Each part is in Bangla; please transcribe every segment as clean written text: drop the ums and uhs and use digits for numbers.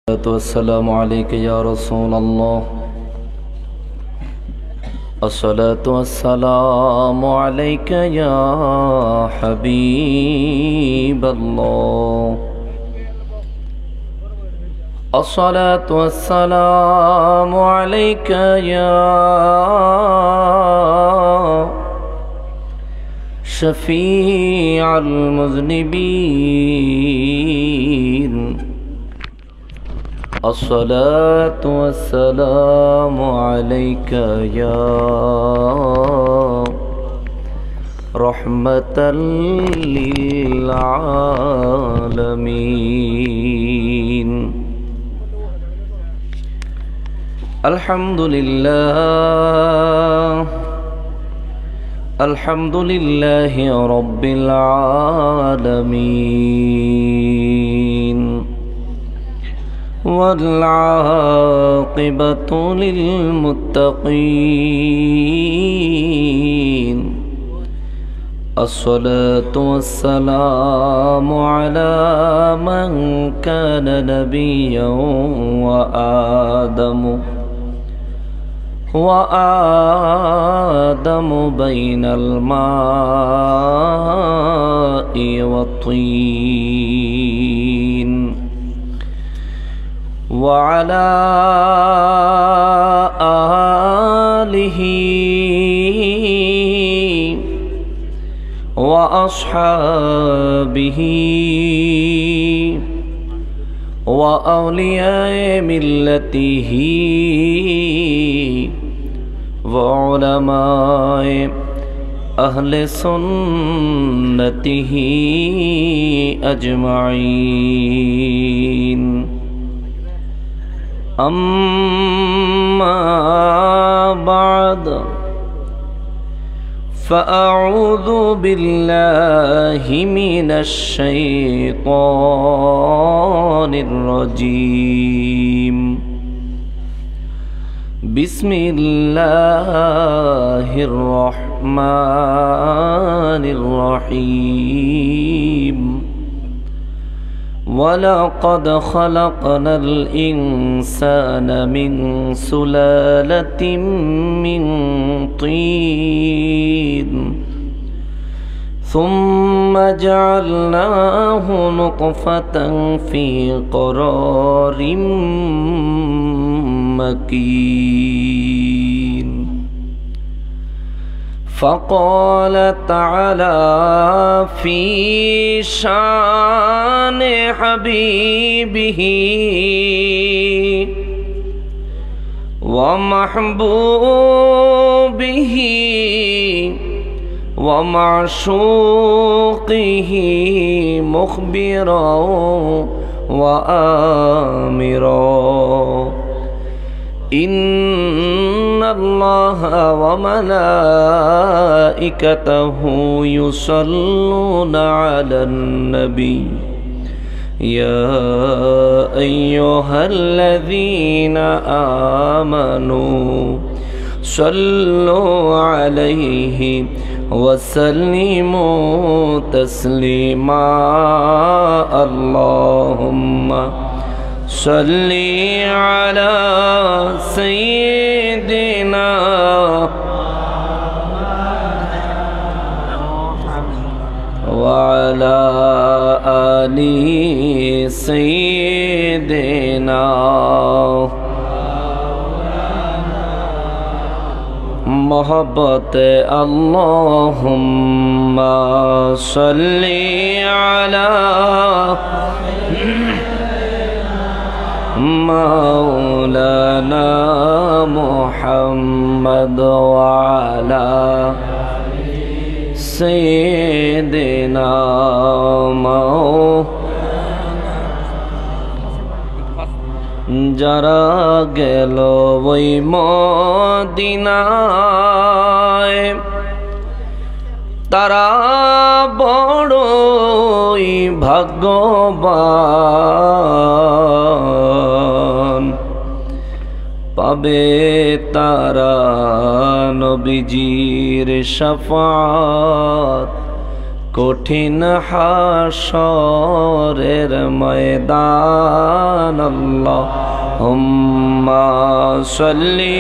والسلام عليك يا رسول الله الصلاة والسلام عليك يا حبيب الله الصلاة والسلام عليك يا شفيع المذنبين الصلاة والسلام عليك يا رحمة للعالمين الحمد لله رب العالمين والعاقبة للمتقين الصلاة والسلام على من كان نبيا وآدم بين الماء والطين وعلى آله وأصحابه وأولياء ملته وعلماء أهل سنته أجمعين أما بعد فأعوذ بالله من الشيطان الرجيم بسم الله الرحمن الرحيم ولقد خلقنا الإنسان من سلالة من طين ثم جعلناه نطفة في قرار مكين فقال تعالى في شان حبيبه ومحبوبه ومعشوقه مخبرا وآمرا إن الله وملائكته يصلون على النبي يا أيها الذين آمنوا صلوا عليه وسلموا تسليما اللهم صل على سيدنا وعلى آل سيدنا محبت اللهم صل على مولانا محمد وعلى سيدنا যারা গেল ওই মদিনায় তারা বড়ই ভাগ্যবান পাবে তারা নবীজির শাফাত কঠিন হাসরের ময়দান আল্লাহুম্মা সাল্লি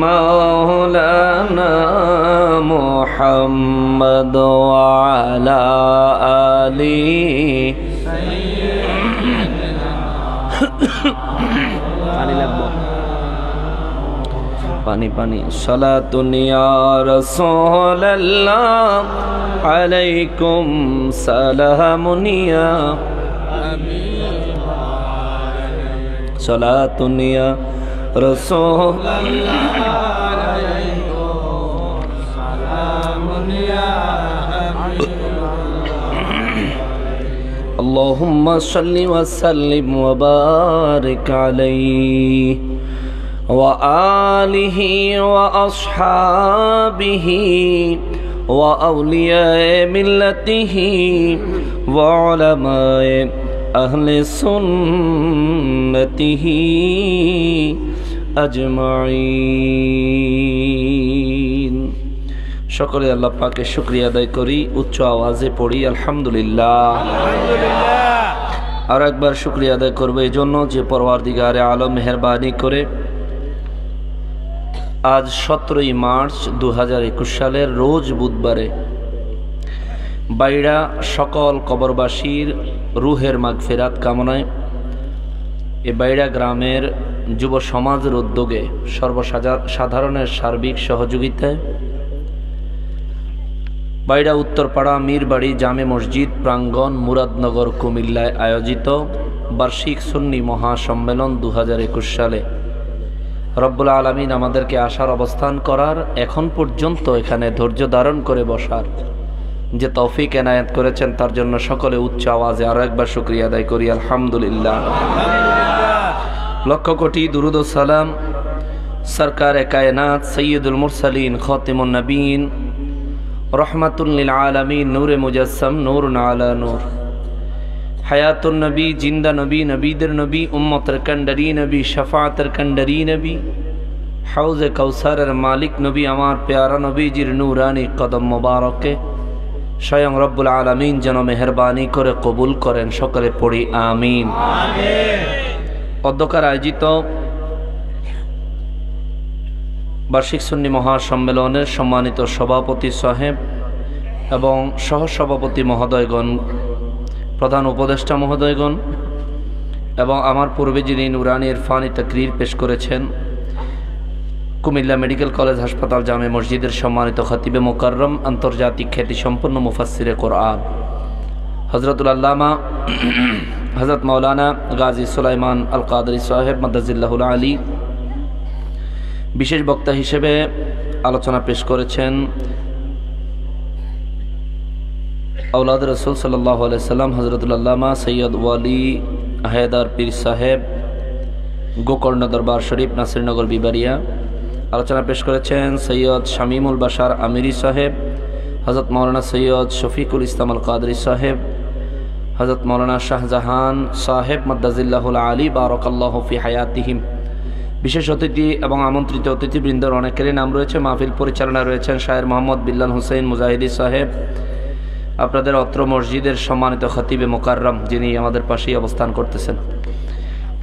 মাওলানা মুহাম্মদ ওয়া আলা আলি পানি লাগবে পানি পানি সালাতুন ইয়া রাসূলুল্লাহ আলাইকুম সালামুন ইয়া সালাতুন ইয়া রাসূলুল্লাহ আলাইকুম সালামুন ইয়া اللهم صل وسلم وبارك عليه وآله وأصحابه وأولياء ملته وعلماء أهل سنته أجمعين সকলে আল্লাহ পাকের শুকরিয়া আদায় করি, উচ্চ আওয়াজে পড়ি আলহামদুলিল্লাহ। আর একবার শুকরিয়া আদায় করবো এই জন্য যে পরওয়ারদিগারে আলম মেহেরবানি করে আজ 17ই মার্চ 2021 সালের রোজ বুধবারে বাইরা সকল কবরবাসীর রুহের মাগফিরাত কামনায় এ বাইরা গ্রামের যুব সমাজের উদ্যোগে সর্বসাধারণের সার্বিক সহযোগিতায় বাইরা উত্তরপাড়া মীরবাড়ি জামে মসজিদ প্রাঙ্গণ মুরাদনগর কুমিল্লায় আয়োজিত বার্ষিক সুন্নি মহাসম্মেলন 2021 সালে রব্বুল আলামিন আমাদেরকে আসার অবস্থান করার, এখন পর্যন্ত এখানে ধৈর্য ধারণ করে বসার যে তৌফিক এনায়েত করেছেন তার জন্য সকলে উচ্চ আওয়াজে আরো একবার শুকরিয়া আদায় করি আলহামদুলিল্লাহ। লক্ষ কোটি দুরুদ ও সালাম সরকারে কায়নাত সৈয়দুল মুরসালিন খাতিমুন নবীন রহমাতুল লিল আলামিন নূরে মুজাসসাম নূরুন আলা নূর হায়াতুন নবী জিন্দা নবী নবীদের নবী উম্মতের কান্ডারি নবী শাফাআতের কান্ডারি নবী হাউজে কাউসারের মালিক নবী আমার প্যারা নবীজির নূরানি কদম মোবারকে স্বয়ং রব্বুল আলামিন যেন মেহেরবানি করে কবুল করেন, সকলে পড়ি আমিন। অধ্যকার আয়োজিত বার্ষিক সুন্নি মহাসম্মেলনের সম্মানিত সভাপতি সাহেব এবং সহসভাপতি মহোদয়গণ, প্রধান উপদেষ্টা মহোদয়গণ এবং আমার পূর্বে যিনি নুরানি ইরফানি তাকরীর পেশ করেছেন কুমিল্লা মেডিকেল কলেজ হাসপাতাল জামে মসজিদের সম্মানিত খতিবে মুকাররম আন্তর্জাতিক খ্যাতিসম্পন্ন মুফাসসিরে কোরআন হযরতুল আল্লামা হযরত মাওলানা গাজী সুলাইমান আল কাদরি সাহেব মাদাজিল্লাহুল আলী বিশেষ বক্তা হিসেবে আলোচনা পেশ করেছেন আওলাদ রাসূল সাল্লাল্লাহু আলাইহি সাল্লাম হযরতুল আল্লামা সৈয়দ ওয়ালি হায়দার পীর সাহেব গোকর্ণ দরবার শরীফ নাসিরনগর বিবারিয়া। আলোচনা পেশ করেছেন সৈয়দ শামীমুল বাশার আমিরি সাহেব, হযরত মাওলানা সৈয়দ শফিকুল ইসলাম আল কাদরি সাহেব, হযরত মাওলানা শাহজাহান সাহেব মাদাজিল্লাহুল আলী বারাকাল্লাহু ফি হায়াতিহিম। বিশেষ অতিথি এবং আমন্ত্রিত অতিথিবৃন্দর অনেকেরই নাম রয়েছে। মাহফিল পরিচালনা রয়েছেন শায়ের মোহাম্মদ বিল্লাল হোসেন মুজাহিদি সাহেব, আপনাদের অত্র মসজিদের সম্মানিত খতিবে মুকাররম যিনি আমাদের পাশেই অবস্থান করতেছেন।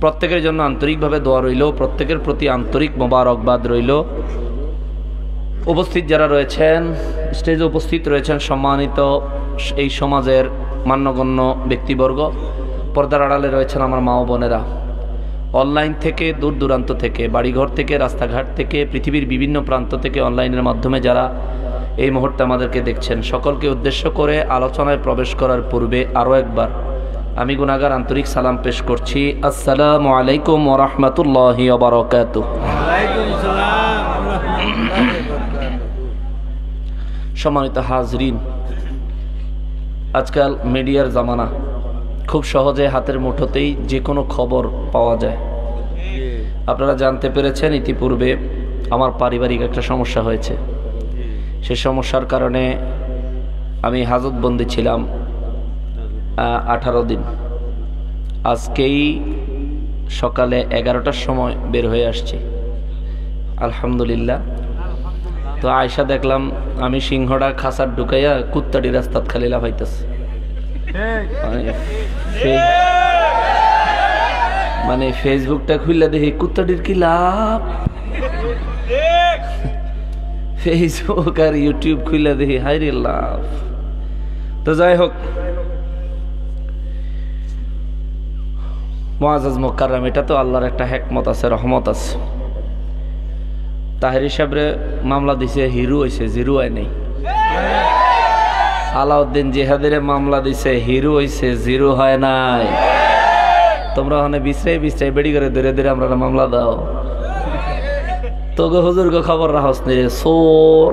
প্রত্যেকের জন্য আন্তরিকভাবে দোয়া রইল, প্রত্যেকের প্রতি আন্তরিক মোবারকবাদ রইল। উপস্থিত যারা রয়েছেন, স্টেজে উপস্থিত রয়েছেন সম্মানিত এই সমাজের মান্যগণ্য ব্যক্তিবর্গ, পর্দার আড়ালে রয়েছেন আমার মা ও বোনেরা, অনলাইন থেকে দূর দূরান্ত থেকে, বাড়িঘর থেকে, রাস্তাঘাট থেকে, পৃথিবীর বিভিন্ন প্রান্ত থেকে অনলাইনের মাধ্যমে যারা এই মুহূর্তে আমাদেরকে দেখছেন, সকলকে উদ্দেশ্য করে আলোচনায় প্রবেশ করার পূর্বে আরও একবার আমি গুনাহগার আন্তরিক সালাম পেশ করছি। আসসালামু আলাইকুম ওয়া রাহমাতুল্লাহি ওয়া বারাকাতুহু। সম্মানিত হাজরিন, আজকাল মিডিয়ার জামানা, খুব সহজে হাতের মুঠোতেই যে কোনো খবর পাওয়া যায়। আপনারা জানতে পেরেছেন ইতিপূর্বে আমার পারিবারিক একটা সমস্যা হয়েছে। সে সমস্যার কারণে আমি হাজতবন্দি ছিলাম 18 দিন। আজকেই সকালে 11টার সময় বের হয়ে আসছি আলহামদুলিল্লাহ। তো আয়সা দেখলাম আমি সিংহটা খাসার ঢুকাইয়া কুত্তাটি রাস্তাত খালি লাফাইতেছে। মানে ফেসবুকটা খুললে দেখি কুত্তাটির কি লাভ, ফেসবুক আর ইউটিউব খুললে দেখি হাইরে লাভ। তো যাই হোক, মুআজ্জাজ মুকাররম, এটা তো আল্লাহর একটা হিকমত আছে, রহমত আছে। তাহেরি সাহেবরে মামলা দিছে, হিরো হয়েছে, জিরো হয় নাই। আলাউদ্দিন জিহাদের মামলা দিছে, হিরো হয়েছে, জিরো হয় নাই। তোমরা ওখানে বিশ্রাই বিশ্রাই বেড়ি করে ধীরে ধীরে আমরা মামলা দাও। তোকে হুজুর গো খবর রাখস নি রে সোর।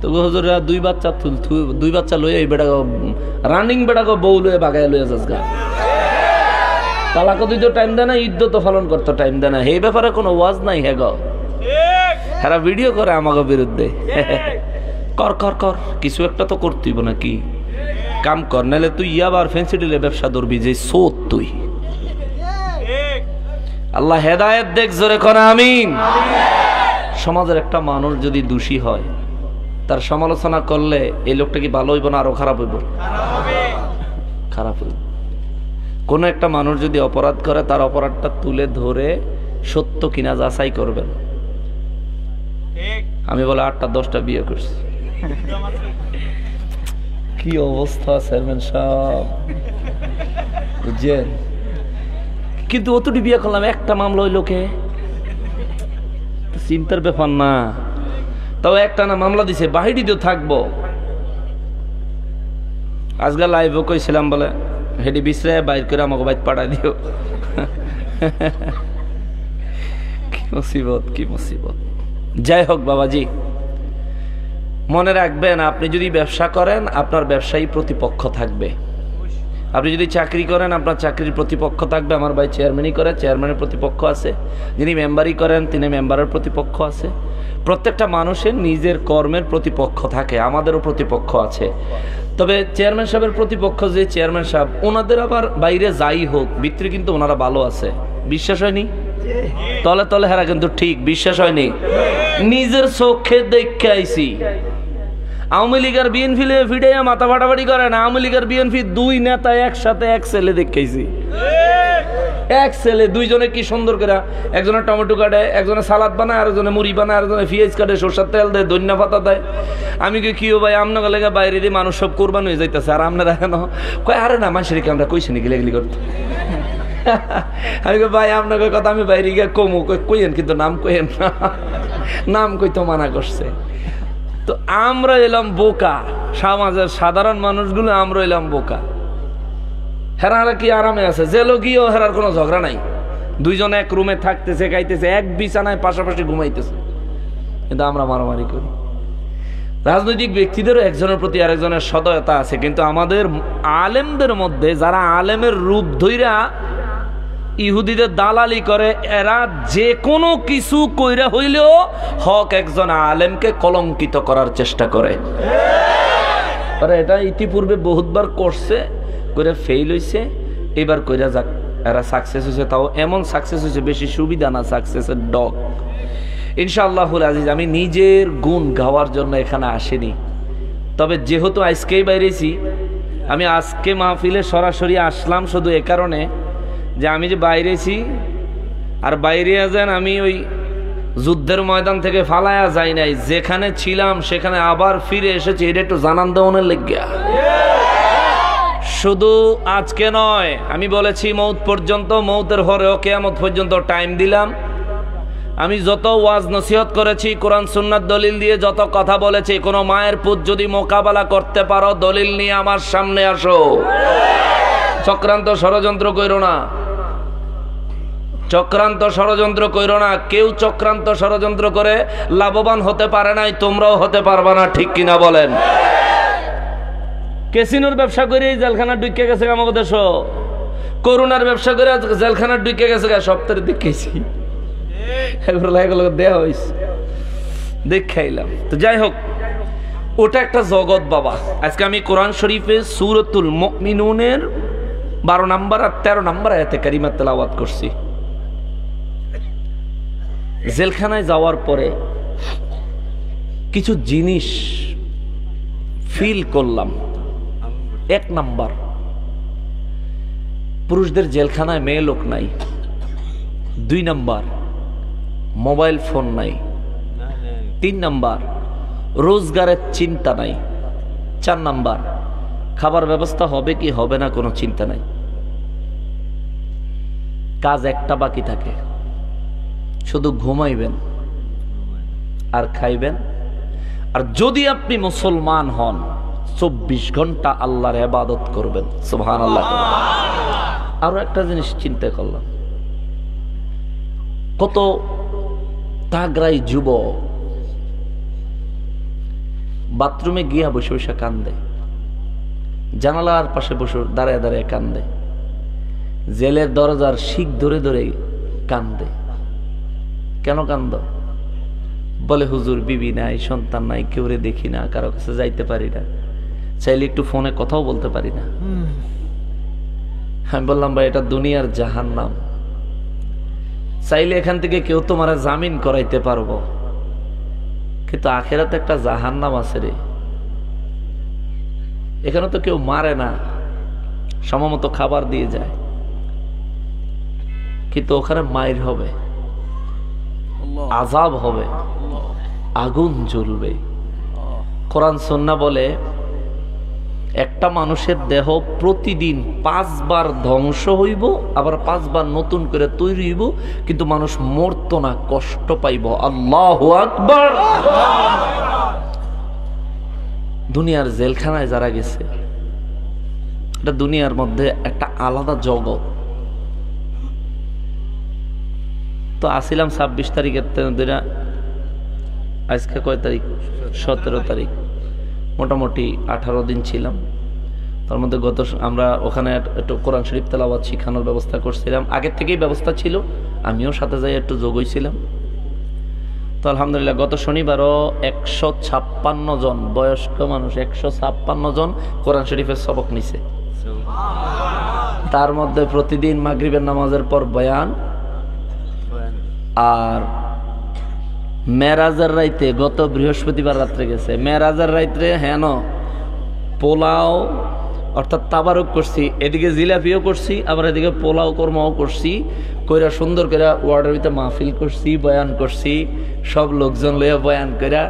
তোকে হুজুরা দুই বাচ্চা লইয়া এই বেটা রানিং বেটা গো বউ লইয়া বাগায় লইয়া যাস গা। তালাকো দিতে টাইম দেয় না, ঈদ তো পালন করতে টাইম দেয় না। এই ব্যাপারে কোনো ওয়াজ নাই। হে গো হেরা ভিডিও করে আমাকে বিরুদ্ধে। কর কর কর, কিছু একটা তো করতেইব নাকি, কাম কর, নাহলে তুই ইয়াবার ফেন্সি ডিলে ব্যবসা ধরবি যে সোত তুই। আল্লাহ হেদায়েত দেখ, জোরে কর আমিন। সমাজের একটা মানুষ যদি দোষী হয়, তার সমালোচনা করলে এই লোকটা কি ভালো হইব না আরো খারাপ হইব? খারাপ হইব। কোন একটা মানুষ যদি অপরাধ করে, তার অপরাধটা তুলে ধরে সত্য কিনা যাচাই করবেন। আমি বলে 8টা 10টা বিয়ে করছি, কি অবস্থা চেয়ারম্যান সাহেব, বুঝছেন? কিন্তু অতটি বিয়ে করলাম, একটা মামলা হইল, কে চিন্তার ব্যাপার না। তাও একটা না মামলা দিছে, বাহিরিতেও থাকবো। আজকাল লাইভও কইছিলাম, বলে হেডি বিশ্রায় বাইর করে আমাকে বাইর পাঠাই দিও। কি মুসিবত, কি মুসিবত। যাই হোক বাবাজি, মনে রাখবেন, আপনি যদি ব্যবসা করেন, আপনার ব্যবসায়ী প্রতিপক্ষ থাকবে। আপনি যদি চাকরি করেন, আপনার চাকরির প্রতিপক্ষ থাকবে। আমার ভাই চেয়ারম্যানই করে, চেয়ারম্যানের প্রতিপক্ষ আছে। যিনি মেম্বারই করেন, তিনি মেম্বারের প্রতিপক্ষ আছে। প্রত্যেকটা মানুষের নিজের কর্মের প্রতিপক্ষ থাকে, আমাদেরও প্রতিপক্ষ আছে। তবে চেয়ারম্যান সাহেবের প্রতিপক্ষ যে চেয়ারম্যান সাহেব, ওনাদের আবার বাইরে যাই হোক, ভিতরে কিন্তু ওনারা ভালো আছে। বিশ্বাস হয়নি? তলে তলে হেরা কিন্তু ঠিক। বিশ্বাস হয়নি? নিজের চোখে দেখে আইছি। আওয়ামী লীগ আর বিএনপি ফিডে মাথা ফাটাফাটি করে না। আওয়ামী লীগ আর বিএনপি দুই নেতা একসাথে এক ছেলে দেখাইছি, এক ছেলে, দুইজনে কি সুন্দর করে, একজনে টমেটো কাটে, একজনে সালাদ বানায়, আরেকজনে মুড়ি বানায়, আরেকজনে পেঁয়াজ কাটে, সরষের তেল দেয়, ধনিয়া পাতা দেয়। আমি কি ভাই, আপনার লেগে বাইরে দিয়ে মানুষ সব কোরবান হয়ে যাইতেছে, আর আপনারা কেন? কয় আরে না, মানুষের কি আমরা কইছি নাকি লেগলি করতে। আমি ভাই আপনাকে কথা আমি বাইরে গিয়ে কমু, কইেন কিন্তু নাম কইেন না, নাম কইতো মানা করছে। তো আমরা এলাম বোকা, সমাজের সাধারণ মানুষগুলো আমরা এলাম বোকা। হেরারা কি আরামে আছে, জেলো গিয়েও হেরার কোনো ঝগড়া নাই। দুইজন এক রুমে থাকতেছে, খাইতেছে, এক বিছানায় পাশাপাশি ঘুমাইতেছে, কিন্তু আমরা মারামারি করি। রাজনৈতিক ব্যক্তিদেরও একজনের প্রতি আরেকজনের সদয়তা আছে, কিন্তু আমাদের আলেমদের মধ্যে যারা আলেমের রূপ ধইরা ইহুদিদের দালালি করে, এরা যে কোনো কিছু কইরা হইলেও হক একজন আলেমকে কলঙ্কিত করার চেষ্টা করে। এটা ইতিপূর্বে বহুতবার করছে, করে ফেল হইছে, এবার কইরা যাক এরা সাকসেস হয়েছে। তাও এমন সাকসেস হয়েছে, বেশি সুবিধা না, সাকসেসের ডগ। ইনশাআল্লাহুল আজিজ, আমি নিজের গুণ গাওয়ার জন্য এখানে আসিনি। তবে যেহেতু আজকেই বাইরেছি, আমি আজকে মাহফিলে সরাসরি আসলাম শুধু এ কারণে যে আমি যে বাইরেছি, আর বাইরে যান আমি ওই যুদ্ধের ময়দান থেকে ফালায়া যাই নাই, যেখানে ছিলাম সেখানে আবার ফিরে এসেছি। এটা একটু জানান দেওয়ানের লেগিয়া। শুধু আজকে নয়, আমি বলেছি মৌত পর্যন্ত, মৌতের হরেও কিয়ামত পর্যন্ত টাইম দিলাম। আমি যত ওয়াজ নসিহত করেছি, কোরআন সুন্নাত দলিল দিয়ে যত কথা বলেছি, কোনো মায়ের পুত যদি মোকাবেলা করতে পারো, দলিল নিয়ে আমার সামনে আসো। চক্রান্ত ষড়যন্ত্র কইরো না, চক্রান্ত ষড়যন্ত্র কইরো না। কেউ চক্রান্ত ষড়যন্ত্র করে লাভবান হতে পারে নাই, তোমরাও হতে পারবা না, ঠিক কিনা বলেন? ক্যাসিনোর ব্যবসা করে জেলখানা ঢুকে গেছে আমাদের দেশ, করোনার ব্যবসা করে জেলখানা ঢুকে গেছে, সপ্তাহে দেখেছি, দেওয়া হয়েছে, দেখাইলাম। তো যাই হোক, ওটা একটা জগৎ বাবা। আজকে আমি কোরআন শরীফে সূরাতুল মুমিনুনের 12 নম্বর আর 13 নম্বর আয়াতে কারিমা তেলাওয়াত করছি। জেলখানায় যাওয়ার পরে কিছু জিনিস ফিল করলাম। এক নাম্বার, পুরুষদের জেলখানায় মেয়ে লোক নাই। 2 নাম্বার, মোবাইল ফোন নাই। 3 নাম্বার, রোজগারের চিন্তা নাই। 4 নাম্বার, খাবার ব্যবস্থা হবে কি হবে না কোনো চিন্তা নাই। কাজ একটা বাকি থাকে, শুধু ঘুমাইবেন আর খাইবেন। আর যদি আপনি মুসলমান হন 24 ঘন্টা আল্লাহর ইবাদত করবেন। সুবহানাল্লাহ। আরো একটা জিনিস চিন্তা করলাম, কত তাগড়াই যুবক বাথরুমে গিয়া বসে বসে কান্দে, জানালার পাশে বসে দাঁড়ায় দাঁড়ায় কান্দে, জেলের দরজার শিক ধরে ধরে কান্দে। কেন কান্দ? বলে হুজুর বিবি নাই, সন্তান নাই, কেউরে দেখি না, কারো কাছে যাইতে পারি না, চাইলে একটু ফোনে কথাও বলতে পারি না। আমি বললাম ভাই এটা দুনিয়ার জাহান্নাম, চাইলে এখান থেকে কেউ তোমারে জামিন করাইতে পারবো, কিন্তু আখেরাতে একটা জাহান্নাম আছে রে। এখানে তো কেউ মারে না, সময়মতো খাবার দিয়ে যায়, কিন্তু ওখানে মাইর হবে, আযাব হবে, আগুন জ্বলবে। কোরআন সুন্নাহ বলে একটা মানুষের দেহ প্রতিদিন 5 বার ধ্বংস হইব, আবার 5 বার নতুন করে তৈরি হইব, কিন্তু মানুষ মরতো না, কষ্ট পাইব। আল্লাহু আকবার। দুনিয়ার জেলখানায় যারা গেছে, এটা দুনিয়ার মধ্যে একটা আলাদা জগৎ। তো আসিলাম 26 তারিখের, আজকে কয় তারিখ? 17 তারিখ। মোটামুটি 18 দিন ছিলাম। তার মধ্যে আমরা ওখানে একটু কোরআন শরীফ তেলাওয়াত শিখানোর ব্যবস্থা করছিলাম, আগের থেকেই ব্যবস্থা ছিল, আমিও সাথে যাই একটু যোগ হইছিলাম। তো আলহামদুলিল্লাহ গত শনিবারও 156 জন বয়স্ক মানুষ, 156 জন কোরআন শরীফের সবক নিছে। তার মধ্যে প্রতিদিন মাগরিবের নামাজের পর বয়ান, আর মেরাজের রাইতে, গত বৃহস্পতিবার রাত্রে গেছে, মেরাজের রাইতে হেন পোলাও অর্থাৎ তাবারুক করছি, এদিকে জিলাপিও করছি, আবার এদিকে পোলাও কর্মাও করছি, কইরা সুন্দর করে ওয়ার্ডের ভিতরে মাহফিল করছি, বয়ান করছি, সব লোকজন লইয়া বয়ান কইরা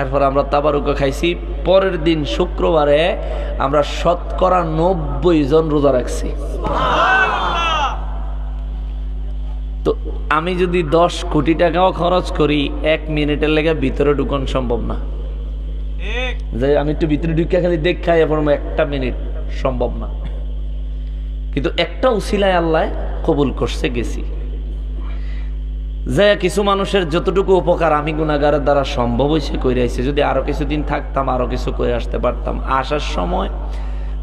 এরপর আমরা তাবারুকও খাইছি। পরের দিন শুক্রবারে আমরা শতকরা 90 জন রোজা রাখছি। তো আমি যদি 10 কোটি টাকাও খরচ করি, 1 মিনিটের লেগে ভিতরে ঢুকান সম্ভব না। যে আমি একটু ভিতরে ঢুকে খালি দেখাই এখন 1 মিনিট সম্ভব না, কিন্তু একটা উসিলায় আল্লাহ কবুল করছে, গেছি। যে কিছু মানুষের যতটুকু উপকার আমি গুনাহগারের দ্বারা সম্ভব হয়েছে কইরা আইছে। যদি আরো কিছুদিন থাকতাম আরো কিছু করে আসতে পারতাম। আসার সময়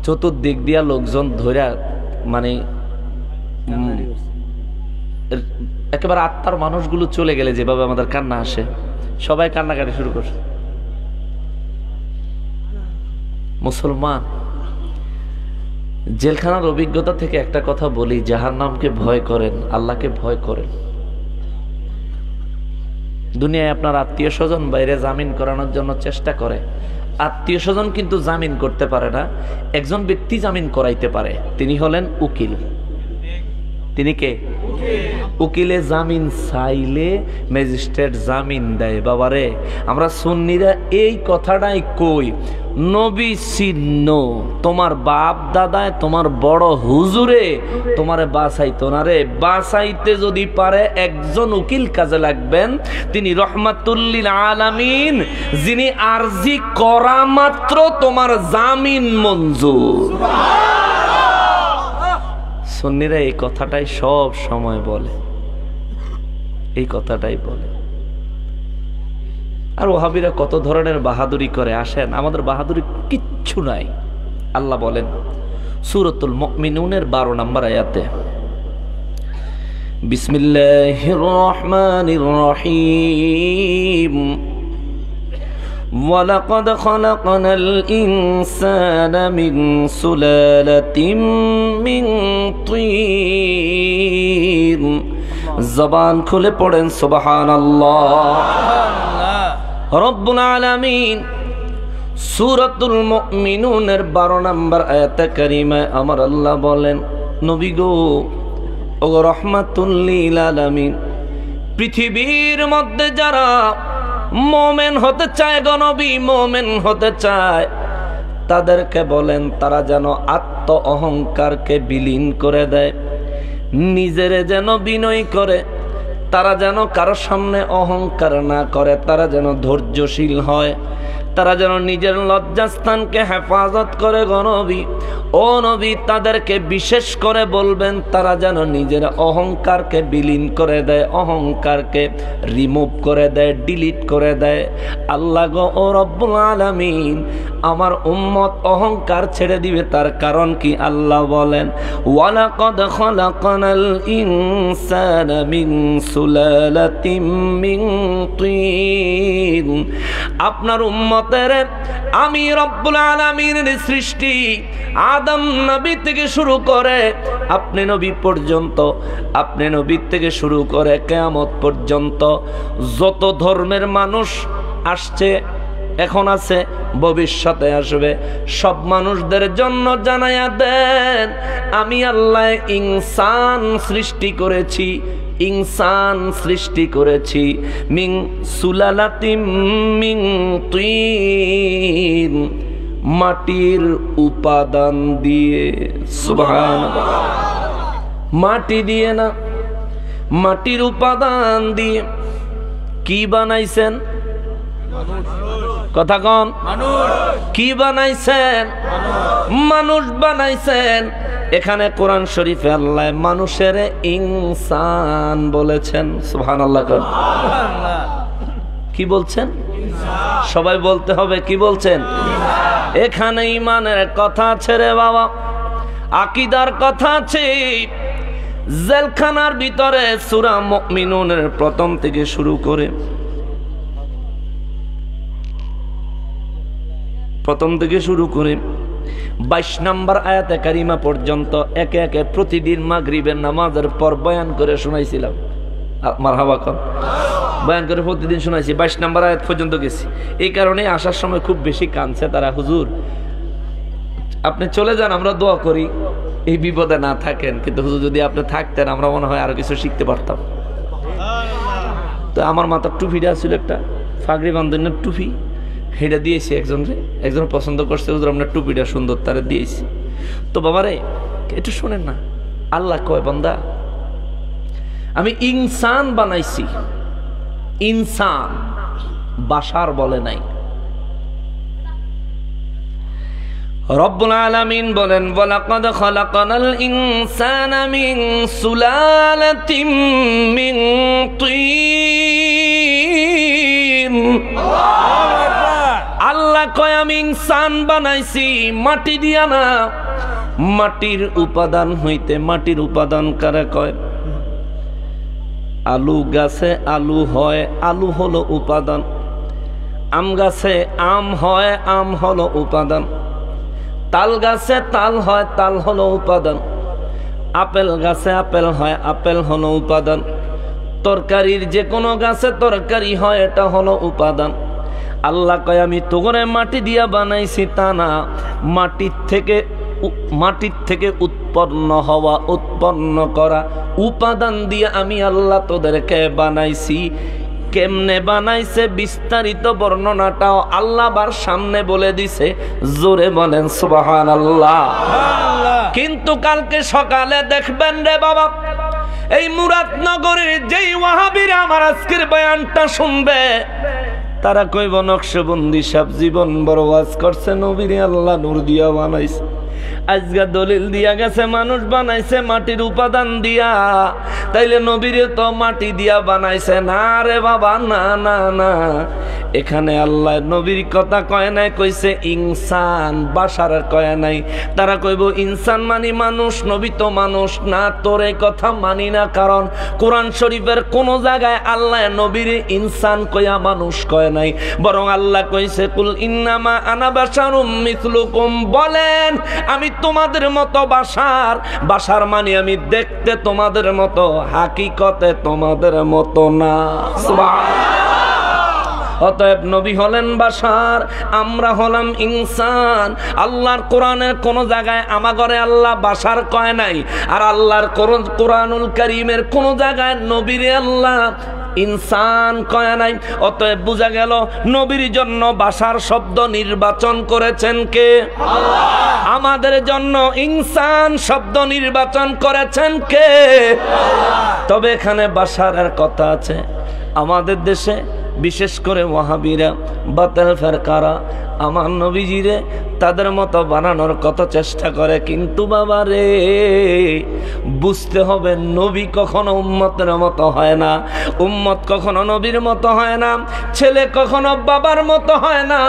চতুর্দিক দিয়া লোকজন ধইরা মানে একেবারে আত্মার মানুষগুলো চলে গেলে যেভাবে আমাদের কান্না আসে, সবাই কান্নাকাটি শুরু করছে। মুসলমান, জেলখানার অভিজ্ঞতা থেকে একটা কথা বলি, জাহান্নামকে ভয় করেন, আল্লাহকে ভয় করেন। দুনিয়ায় আপনার আত্মীয় স্বজন বাইরে জামিন করানোর জন্য চেষ্টা করে, আত্মীয় স্বজন কিন্তু জামিন করতে পারে না। একজন ব্যক্তি জামিন করাইতে পারে, তিনি হলেন উকিল। তিনি কে? উকিলে জামিন চাইলে ম্যাজিস্ট্রেট জামিন দেয়। বাবারে, আমরা সুন্নিরা এই কথাটাই কই, নবী চিহ্ন তোমার বাপ দাদায়, তোমার বড় হুজুরে তোমারে বাঁচাইতো না রে। বাঁচাইতে যদি পারে একজন উকিল কাজে লাগবেন, তিনি রহমাতুল্লিল আলামিন, যিনি আরজি করা মাত্র তোমার জামিন মঞ্জুর। সুন্নিরা এই কথাটাই সব সময় বলে, এই কথাটাই বলে। আর ওহাবিরা কত ধরনের বাহাদুরি করে, আসেন, আমাদের বাহাদুরি কিচ্ছু নাই। আল্লাহ বলেন সূরাতুল মুমিনুনের 12 নম্বর আয়াতে, বিসমিল্লাহির রহমানির রহিম, وَلَقَدْ خَلَقْنَا الْإِنسَانَ مِنْ سُلَالَةٍ مِنْ طِينٍ। জবান খুলে পড়েন সুবহানাল্লাহ। রব্বুল আলামিন সূরাতুল মুমিনুনের 12 নম্বর আয়াতে কারিমায় আমার আল্লাহ বলেন, নবী গো ও রাহমাতুল লিল আলামিন, পৃথিবীর মধ্যে যারা মুমিন হতে চায় গো নবী, মুমিন হতে চায়, তাদেরকে বলেন তারা যেন আত্ম অহংকারকে বিলীন করে দেয়, নিজেরে যেন বিনয় করে, তারা যেন কারো সামনে অহংকার না করে, তারা যেন ধৈর্যশীল হয়, তারা যেন নিজের লজ্জাস্থানকে হেফাজত করে গো নবী। ও নবী, তাদেরকে বিশেষ করে বলবেন তারা যেন নিজের অহংকারকে বিলীন করে দেয়, অহংকারকে রিমুভ করে দেয়, ডিলিট করে দেয়। আল্লাহ গো ও রব্বুল আলামিন, আমার উম্মত অহংকার ছেড়ে দিবে, তার কারণ কি? আল্লাহ বলেন, ওয়ালাকাদ খালাকনাল ইনসানা মিন সুলালাতিম মিন তিন। আপনার উম্মতের আমি রব্বুল আলামিনের সৃষ্টি আদম নবী থেকে শুরু করে আপনি নবী পর্যন্ত, আপনি নবী থেকে শুরু করে কিয়ামত পর্যন্ত যত ধর্মের মানুষ আসছে, এখন আছে, ভবিষ্যতে আসবে, সব মানুষদের জন্য জানায়া দেন আমি আল্লাহ ইনসান সৃষ্টি করেছি, ইনসান সৃষ্টি করেছি মিন সুলালাতিম মিন তিন, মাটির উপাদান দিয়ে। সুবহানাল্লাহ, মাটি দিয়ে না, মাটির উপাদান দিয়ে। কি বানাইছেন? কথা কন, কি বানাইছেন? মানুষ বানাইছেন। এখানে কোরআন শরীফে আল্লাহ মানুষের ইনসান বলেছেন। সুবহানাল্লাহ। কি বলছেন? সবাই বলতে হবে, কি বলছেন? এখানে ঈমানের কথা আছে রে বাবা, আকীদার কথা আছে। জেলখানার ভিতরে সূরা মুমিনুনের প্রথম থেকে শুরু করে 22 নম্বর আয়াতে কারিমা পর্যন্ত একে একে প্রতিদিন মাগরিবের নামাজের পর বয়ান করে শোনাইছিলাম। মারহাবা কর, বয়ান করে প্রতিদিন শোনাইছি। 22 নম্বর আয়াত পর্যন্ত গেছি। এই কারণে আসার সময় খুব বেশি কাঁদছে তারা, হুজুর আপনি চলে যান, আমরা দোয়া করি এই বিপদে না থাকেন, কিন্তু হুজুর যদি আপনি থাকতেন আমরা মনে হয় আরো কিছু শিখতে পারতাম। তো আমার মাথার টুপিটা ছিল একটা ফাগড়ি বান্ধনের টুপি, সেটা দিয়েছি একজন পছন্দ করছে, হুজুর আপনার টুপিটা সুন্দর, তারা দিয়েছি। তো বাবারে একটু শোনেন না, আল্লাহ কয় বান্দা আমি ইনসান বানাইছি, ইনসান, বাশার বলে নাই। রব্বুল আলামিন বলেন, ওয়ালাকাদ খালাকনাল ইনসানা মিন সুলালাতিম মিন তিন। আল্লাহ কয় আমি ইনসান বানাইছি মাটি দিয়া না, মাটির উপাদান হইতে। মাটির উপাদান কারা কয়? আলু গাছে আলু হয়, আলু হলো উপাদান। আম গাছে আম হয়, আম হলো উপাদান। তাল গাছে তাল হয়, তাল হলো উপাদান। আপেল গাছে আপেল হয়, আপেল হলো উপাদান। তরকারির যে কোনো গাছে তরকারি হয়, এটা হলো উপাদান। আল্লাহ কয় আমি তোরে মাটি দিয়া বানাইছি তা না, মাটির থেকে উৎপন্ন হওয়া, উৎপন্ন করা উপাদান দিয়ে আমি আল্লাহ তোদেরকে বানাইছি। কেমনে বানাইছে বিস্তারিত বর্ণনাটাও আল্লাহ বার সামনে বলে দিছে। জোরে বলেন সুবহানাল্লাহ। কিন্তু কালকে সকালে দেখবেন রে বাবা, এই মুরাদনগরের যেই ওয়াহাবীরা আমার আজকের বয়ানটা শুনবে, তারা কইব নকশবন্দি সাহেব জীবন বড় ওয়াজ করছে, নবীরে আল্লাহ নূর দিয়া বানাইছে। আজকে দলিল দিয়া গেছে মানুষ বানাইছে মাটির উপাদান দিয়া, তাইলে নবীরে তো মাটি দিয়া বানাইছে না রে বাবা, না না না। এখানে আল্লাহ নবীর কথা কয় নাই, কইছে ইনসান, বাশার কয় নাই। তারা কইব ইনসান মানি মানুষ, নবী তো মানুষ না। তোর এই কথা মানি না, কারণ কোরআন শরীফের কোন জায়গায় আল্লাহ নবীর ইনসান কয়া মানুষ কয় নাই, বরং আল্লাহ কইছে কুল ইন্নামা আনা বাশারুম মিসলুকুম, বলেন আমি তোমাদের মতো বাশার। বাশার মানে আমি দেখতে তোমাদের মতো, হাকিকতে তোমাদের মতো না। সুবহানাল্লাহ। অতএব নবী হলেন বাশার, আমরা হলাম ইনসান। আল্লাহর কোরআনের কোন জায়গায় আমাগরে আল্লাহ বাশার কয় নাই, আর আল্লাহর কোরআনুল কারীমের কোন জায়গায় নবীরে আল্লাহ ইনসান কয় নাই। অতএব বোঝা গেল নবীর জন্য বাশার শব্দ নির্বাচন করেছেন কে? আল্লাহ। আমাদের জন্য ইনসান শব্দ নির্বাচন করেছেন কে? আল্লাহ। তবে এখানে বাশারের কথা আছে। আমাদের দেশে বিশেষ করে ওয়াহাবিরা, বাতিল ফেরকারা আমার নবীজিরে তাদের মতো বানানোর কত চেষ্টা করে, কিন্তু বাবা রে বুঝতে হবে নবী কখনো উম্মতের মতো হয় না, উম্মত কখনো নবীর মতো হয় না, ছেলে কখনো বাবার মতো হয় না,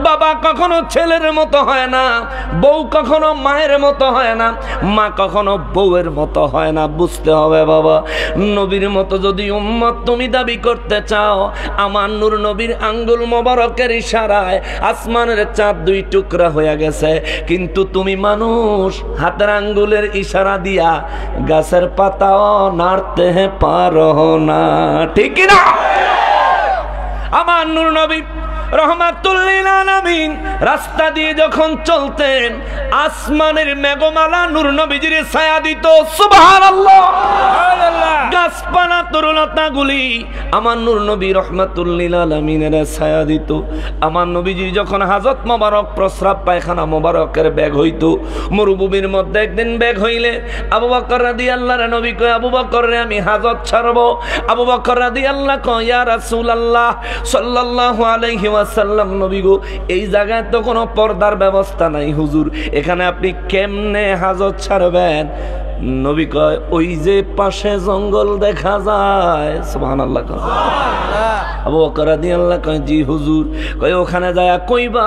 বাবা কখনো ছেলের মতো হয় না, বউ কখনো মায়ের মতো হয় না, মা কখনো বউয়ের মতো হয় না। বুঝতে হবে বাবা, নবীর মতো যদি উম্মত তুমি দাবি করতে চাও, আমার নূর নবীর আঙ্গুল মোবারকের ইশারায় আসমানের চাঁদ দুই টুকরা হয়ে গেছে, কিন্তু তুমি মানুষ হাতের আঙ্গুলের ইশারা দিয়া গাছের পাতাও নাড়তে পারো না, ঠিক না? আমার নূর নবী রহমাতুল লিল আলামিন রাস্তা দিয়ে যখন চলতেন, আসমানের মেঘমালা নূর নবীজির ছায়া দিত। সুবহানাল্লাহ, গাছপালা তরুলতাগুলি আমার নূর নবী রহমাতুল লিল আলামিনের ছায়া দিত। আমার নবীজি যখন হাজত মোবারক, প্রস্রাব পায়খানা মোবারকের ব্যাগ হইতো, মরুভূমির মধ্যে একদিন ব্যাগ হইলে আবু বকর রাদিয়াল্লাহু নবী কয়, আবু বকর রে আমি হাজত ছাড়ব। আবু বকর রাদিয়াল্লাহু কয়, ইয়া রাসূলুল্লাহ সাল্লাল্লাহু আলাইহি ওয়াসাল্লাম, নবী গো এই জায়গায় তো কোনো পর্দার ব্যবস্থা নাই হুজুর, এখানে আপনি কেমনে হাজত ছাড়বেন? নবী কয়, ওই যে পাশে জঙ্গল দেখা যায়। সুবহানাল্লাহ। আবু বকর রাদিয়াল্লাহু কয়, জি হুজুর। কয়, ওখানে যায় কইবা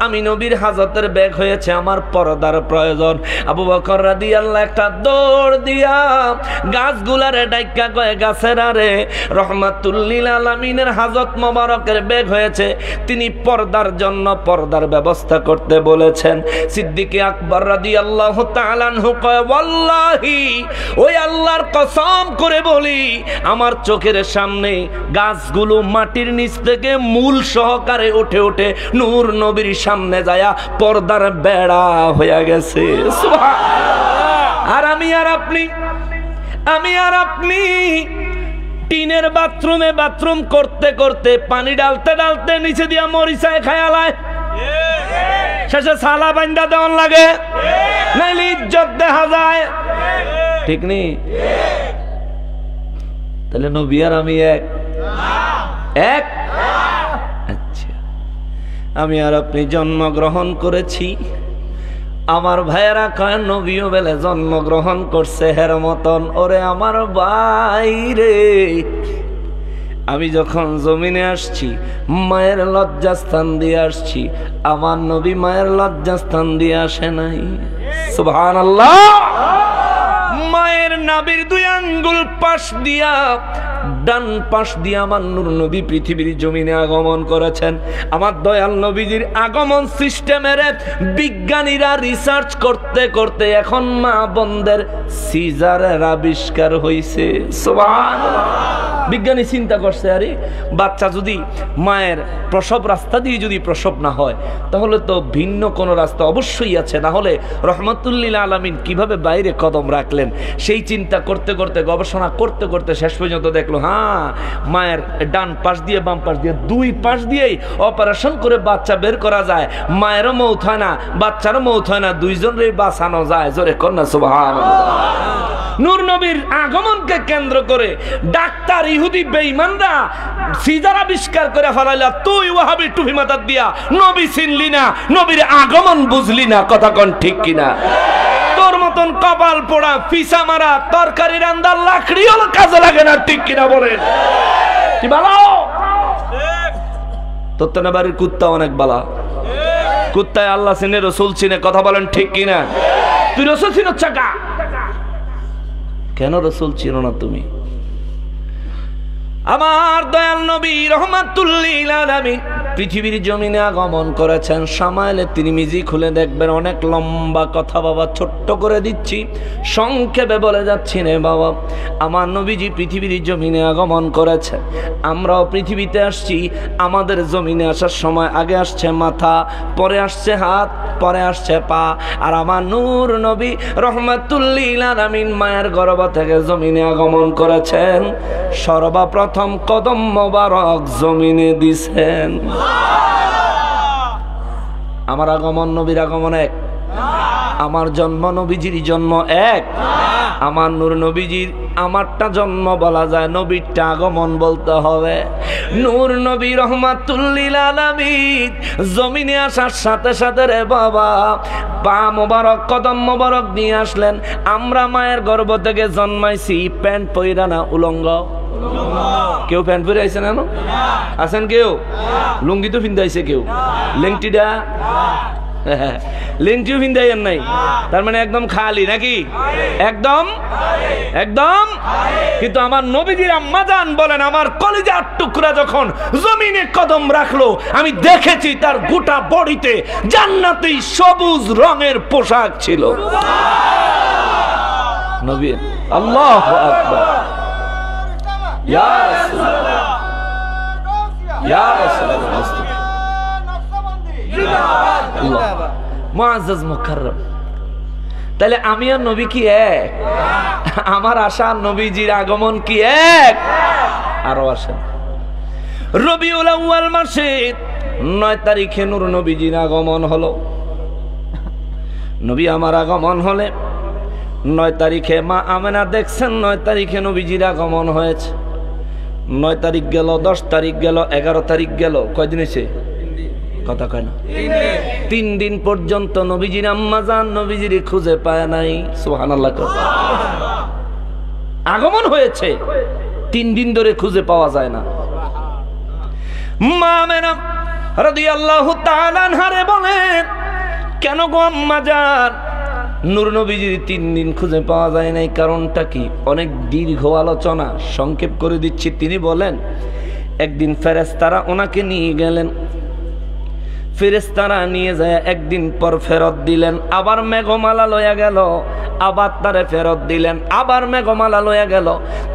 আমি নবীর হাজতের ব্যাগ হয়েছে, আমার পর্দার প্রয়োজন। আবু বকর রাদিয়াল্লাহু একটা দৌড় দিয়া গাছগুলারে ডাইকা কয়, গাছের আরে রহমাতুল লিল আলামিনের হাজত মোবারকের ব্যাগ হয়েছে, তিনি পর্দার জন্য পর্দার ব্যবস্থা করতে বলেছেন। সিদ্দিকে আকবর রাদিয়াল্লাহু তাআলা আনহু কয়, ওয়াল্লাহি ওই আল্লাহর কসম করে বলি, আমার চোখের সামনে গাছগুলো মাটির নিচ থেকে মূল সহকারে উঠে উঠে নূর নবীর সামনে যায়া পর্দার বেড়া হয়ে গেছে। আর আমি আর আপনি টিনের বাথরুমে বাথরুম করতে করতে পানি ডালতে ডালতে নিচে দিয়া মরিচায় খায়ালায়, শেষে সালা বান্দা দেওয়ান লাগে, নাইলে ইজ্জত দেখা যায়, ঠিক নেই? তাহলে নবী আর আমি এক? আচ্ছা, আমি আর আপনি জন্মগ্রহণ করেছি, আমার ভাইয়েরা কয় নবীও বেলে জন্মগ্রহণ করছে হের মতন। ওরে আমার বাইরে, আমি যখন জমিনে আসছি মায়ের লজ্জাস্থান দিয়ে আসছি, আমার নবী মায়ের লজ্জাস্থান দিয়ে আসে নাই। সুবহানাল্লাহ। মায়ের নাভির দুই আঙ্গুল পাশ দিয়া, ডান পাশ দিয়ে আমার নূর নবী পৃথিবীর জমিনে আগমন করেছেন। আমার দয়াল নবীজির আগমন সিস্টেমের বিজ্ঞানীরা রিসার্চ করতে করতে এখন মা বোনদের সিজারের আবিষ্কার হয়েছে। সুবহানাল্লাহ। বিজ্ঞানী চিন্তা করছে, আরে বাচ্চা যদি মায়ের প্রসব রাস্তা দিয়ে যদি প্রসব না হয়, তাহলে তো ভিন্ন কোনো রাস্তা অবশ্যই আছে, না হলে রহমাতুল লিল আলামিন কিভাবে বাইরে কদম রাখলেন? সেই চিন্তা করতে করতে, গবেষণা করতে করতে শেষ পর্যন্ত দেখলো, হ্যাঁ, মায়ের ডান পাশ দিয়ে বাম পাশ দিয়ে দুই পাশ দিয়েই অপারেশন করে বাচ্চা বের করা যায়। মায়েরও মৌত হয় না, বাচ্চারও মৌত হয় না, দুইজনেরই বাঁচানো যায়। জোরে কন্যা সুবহানাল্লাহ। নূর নবীর আগমনকে কেন্দ্র করে ডাক্তার ইহুদি বেঈমানরা সিজার আবিষ্কার করে ফেলাইলা। তুই ওয়াহাবি টুপি মাথার দিয়া নবী চিনলি না, নবীর আগমন বুঝলি না, কথা কোন ঠিক কিনা? তোর মতন কপাল পোড়া ফিসা মারা তরকারি রান্দার লাকড়িও কাজে লাগে না, ঠিক কিনা বলেন? কি ভালো তোর তো না বাড়ির কুত্তা অনেক বালা, কুত্তায় আল্লাহ চিনে রসুল চিনে, কথা বলেন ঠিক কিনা? তুই রসুল চিনো চাকা, কেন রসুল চিনো না তুমি? আমার দয়াল নবী রহমাতুল লিল আলামিন পৃথিবীর জমিনে আগমন করেছেন। শামাইলে তিরমিজি খুলে দেখবেন, অনেক লম্বা কথা বাবা, ছোট্ট করে দিচ্ছি, সংক্ষেপে বলে যাচ্ছি রে বাবা। আমার নবীজি পৃথিবীর জমিনে আগমন করেছে, আমরাও পৃথিবীতে আসছি। আমাদের জমিনে আসার সময় আগে আসছে মাথা, পরে আসছে হাত, পরে আসছে পা। আর আমার নূর নবী রহমাতুল্লিল আলামিন মায়ের গর্ভ থেকে জমিনে আগমন করেছেন। সর্বপ্রথম কদম মোবারক জমিনে দিছেন। আমার আগমন নবীর আগমন এক, আমার জন্ম নবীজির জন্ম এক। আমার নূর নবীজির আমারটা জন্ম বলা যায়, নবীরটা আগমন বলতে হবে। নূর নবী রহমাতুল্লিল আলামিন জমিনে আসার সাথে সাথে রে বাবা পা মোবারক, কদম মোবারক নিয়ে আসলেন। আমরা মায়ের গর্ভ থেকে জন্মাইছি প্যান্ট পইরা না, উলঙ্গ। কেউ প্যান্ট পরে আইছে না? আছেন কেউ? লুঙ্গি তো ফিন্দাইছে কেউ, লেংটিটা লেংটিও ফিন্দাইয়ের নাই, তার মানে একদম খালি নাকি? একদম একদম। কিন্তু আমার নবীজির আম্মা জান বলেন, আমার কলিজার টুকরা যখন জমিনে কদম রাখলো, আমি দেখেছি তার গোটা বডিতে জান্নাতি সবুজ রঙের পোশাক ছিল। নবী আল্লাহু আকবার, ইয়া রাসূলুল্লাহ, ইয়া রাসূলুল্লাহ, মুআজ্জাজ মুকাররম। তাহলে আমি আর নবী কি এক? আমার আশা নবীজির আগমন কি এক? আরো আসেন, রবিউল আউয়াল মাসে 9 তারিখে নূর নবীজির আগমন হলো। নবী আমার আগমন হলে 9 তারিখে মা আমেনা দেখছেন 9 তারিখে নবীজির আগমন হয়েছে। 9 তারিখ গেল, 10 তারিখ গেল, 11 তারিখ গেল, কয়দিন হয়েছে? কথা কয় না, 3 দিন পর্যন্ত নবীজির আম্মা জান নবীজির খুঁজে পায় নাই। সুবহানাল্লাহ। আগমন হয়েছে, 3 দিন ধরে খুঁজে পাওয়া যায় না। মা আমেনা রাদিয়াল্লাহু তাআলা আনহা বলেন, কেন গো আম্মা জান নূর নবীজির 3 দিন খুঁজে পাওয়া যায় নাই, কারণটা কি? অনেক দীর্ঘ আলোচনা, সংক্ষেপ করে দিচ্ছি। তিনি বলেন, একদিন ফেরেশতারা ওনাকে নিয়ে গেলেন, ফেরেশতারা নিয়ে যায়, একদিন পর ফেরত দিলেন, আবার মেঘমালা লইয়া গেল, আবার তারে ফেরত দিলেন, আবার মেঘমালা লইয়া গেল।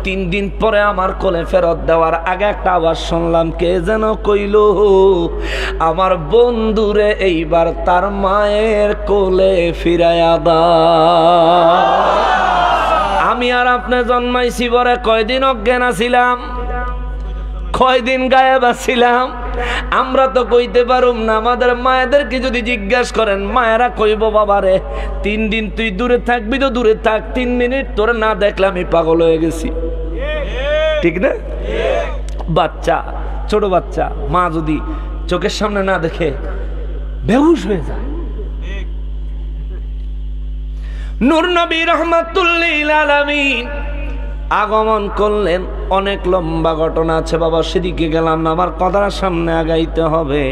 3 দিন পরে আমার কোলে ফেরত দেওয়ার আগে একটা আওয়াজ শুনলাম, কে যেন কইল, আমার বন্ধুরে এইবার তার মায়ের কোলে ফিরাইয়া দাও। আমি আর আপনি জন্মাইছি বরে কয়দিন অজ্ঞান ছিলাম, কয়দিন গায়েব ছিলাম, আমরা তো কইতে পারুম না। আমাদের মায়েদেরকে যদি জিজ্ঞাসা করেন, মায়েরা কইব, বাবারে 3 দিন তুই দূরে থাকবি তো দূরে থাক, 3 মিনিট তোরে না দেখলে আমি পাগল হয়ে গেছি। ঠিক না? বাচ্চা, ছোট বাচ্চা, মা যদি চোখের সামনে না দেখে বেহুশ হয়ে যায়। নূর নবী রাহমাতুল্লিল আলামিন আগমন করলেন। অনেক লম্বা ঘটনা আছে বাবা, সেদিকে গেলাম না, আমার কথার সামনে আগাইতে হবে।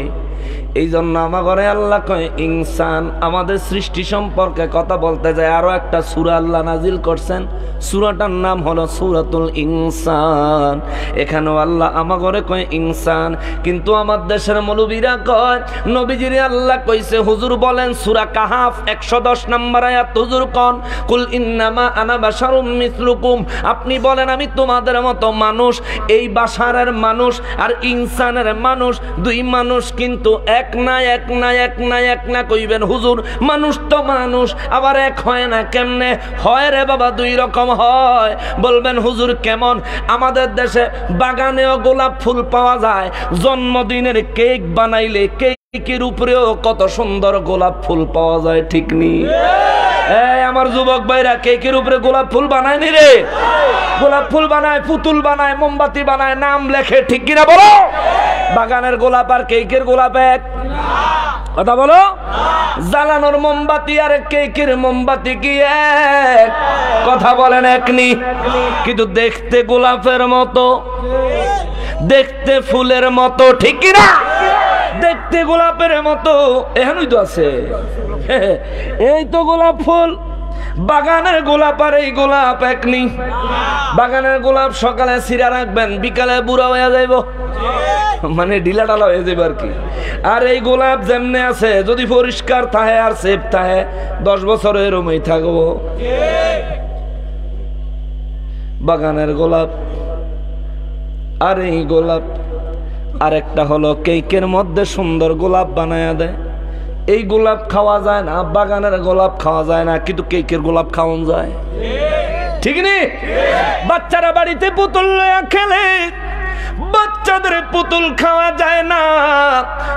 এই জন্য আমার ঘরে আল্লাহ কয় ইনসান, আমাদের সৃষ্টি সম্পর্কে কথা বলতে যায়। আরো একটা সূরা আল্লাহ নাজিল করছেন, সূরাটার নাম হলো সূরাতুল ইনসান। এখানেও আল্লাহ আমার ঘরে কয় ইনসান, কিন্তু আমার দেশের মৌলবীরা কয় নবীজিরে আল্লাহ কইছে। হুজুর বলেন সূরা কাহাফ 110 নম্বর আয়াত, হুজুর কোন কুল ইন্নামা আনা বাশারুম মিসলুকুম, আপনি বলেন আমি তোমাদের মতো মানুষ। এই বাশারের মানুষ আর ইনসানের মানুষ, 2 মানুষ কিন্তু এক না, এক না, এক না, এক না কইবেন। হুজুর মানুষ তো মানুষ, আবার এক হয় না, কেমনে হয় রে বাবা? 2 রকম হয়। বলবেন হুজুর কেমন? আমাদের দেশে বাগানেও গোলাপ ফুল পাওয়া যায়, জন্মদিনের কেক বানাইলে কেকের উপরেও কত সুন্দর গোলাপ ফুল পাওয়া যায়, ঠিক নি? আমার যুবক ভাইরা কেকের উপরে গোলাপ ফুল বানায় নি রে? গোলাপ ফুল বানায়, পুতুল বানায়, মোমবাতি বানায়, নাম লেখে, ঠিক কিনা বলো? বাগানের গোলাপ আর কেকের গোলাপ এক? কথা বলো। জ্বালানোর মোমবাতি আর কেকের মোমবাতি কি এক? কথা বলেন এক নি? কিন্তু দেখতে গোলাপের মতো, দেখতে ফুলের মতো, ঠিক কিনা? দেখতে গোলাপের মতো, এখানেই তো আছে। এই তো গোলাপ ফুল। বাগানের গোলাপ আর এই গোলাপ এক নি? বাগানের গোলাপ সকালে ছিঁড়া রাখবেন, বিকালে বুড়া হয়ে যাইব। মানে ঢিলা ঢালা হয়ে যাবে আর কি। আর এই গোলাপ যেমনে আছে যদি পরিষ্কার থাকে আর সেফ থাকে 10 বছর এরমই থাকবো। বাগানের গোলাপ আর এই গোলাপ। আর একটা হলো কেকের মধ্যে সুন্দর গোলাপ বানায়া দেয়, এই গোলাপ খাওয়া যায় না, বাগানের গোলাপ খাওয়া যায় না, কিন্তু কেকের গোলাপ খাওয়ান যায়, ঠিক নেই? বাচ্চারা বাড়িতে পুতুল লয়া খেলে, বাচ্চাদের পুতুল খাওয়া যায় না,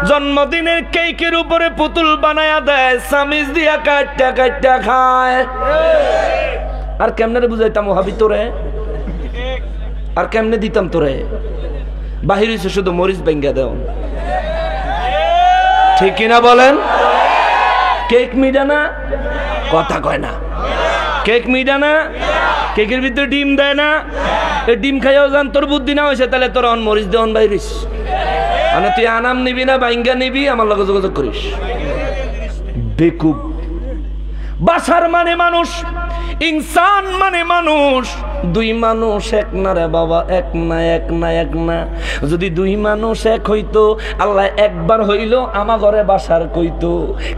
জন্মদিনের কেকের উপরে পুতুল বানায়া দেয়, চামিচ দিয়া কাটটা কাটটা খায়। আর কেমনে বুঝাইতাম ভাবি তোরে, আর কেমনে দিতাম তোরে? বাহির হইছে শুধু মরিচ ভেঙ্গা দেও, ঠিক কিনা বলেন? কেক মিডা না, কথা কয় না, কেক মিডা না, কেকের ভিতরে ডিম দেয় না, এই ডিম খাইয়াও জান তোর বুদ্ধি না হয়েছে, তাহলে তোর মরিচ দেওয়ান বাইরিস। মানে তুই আনাম নিবি না বাইঙ্গা নিবি, আমার লগে যোগাযোগ করিস। বেকুব। বাসার মানে মানুষ, ইনসান মানে মানুষ, দুই মানুষ এক না রে বাবা, এক না, এক না, এক না। যদি দুই মানুষ এক হইতো, আল্লাহ একবার হইল আমা ঘরে বাসার কইতো,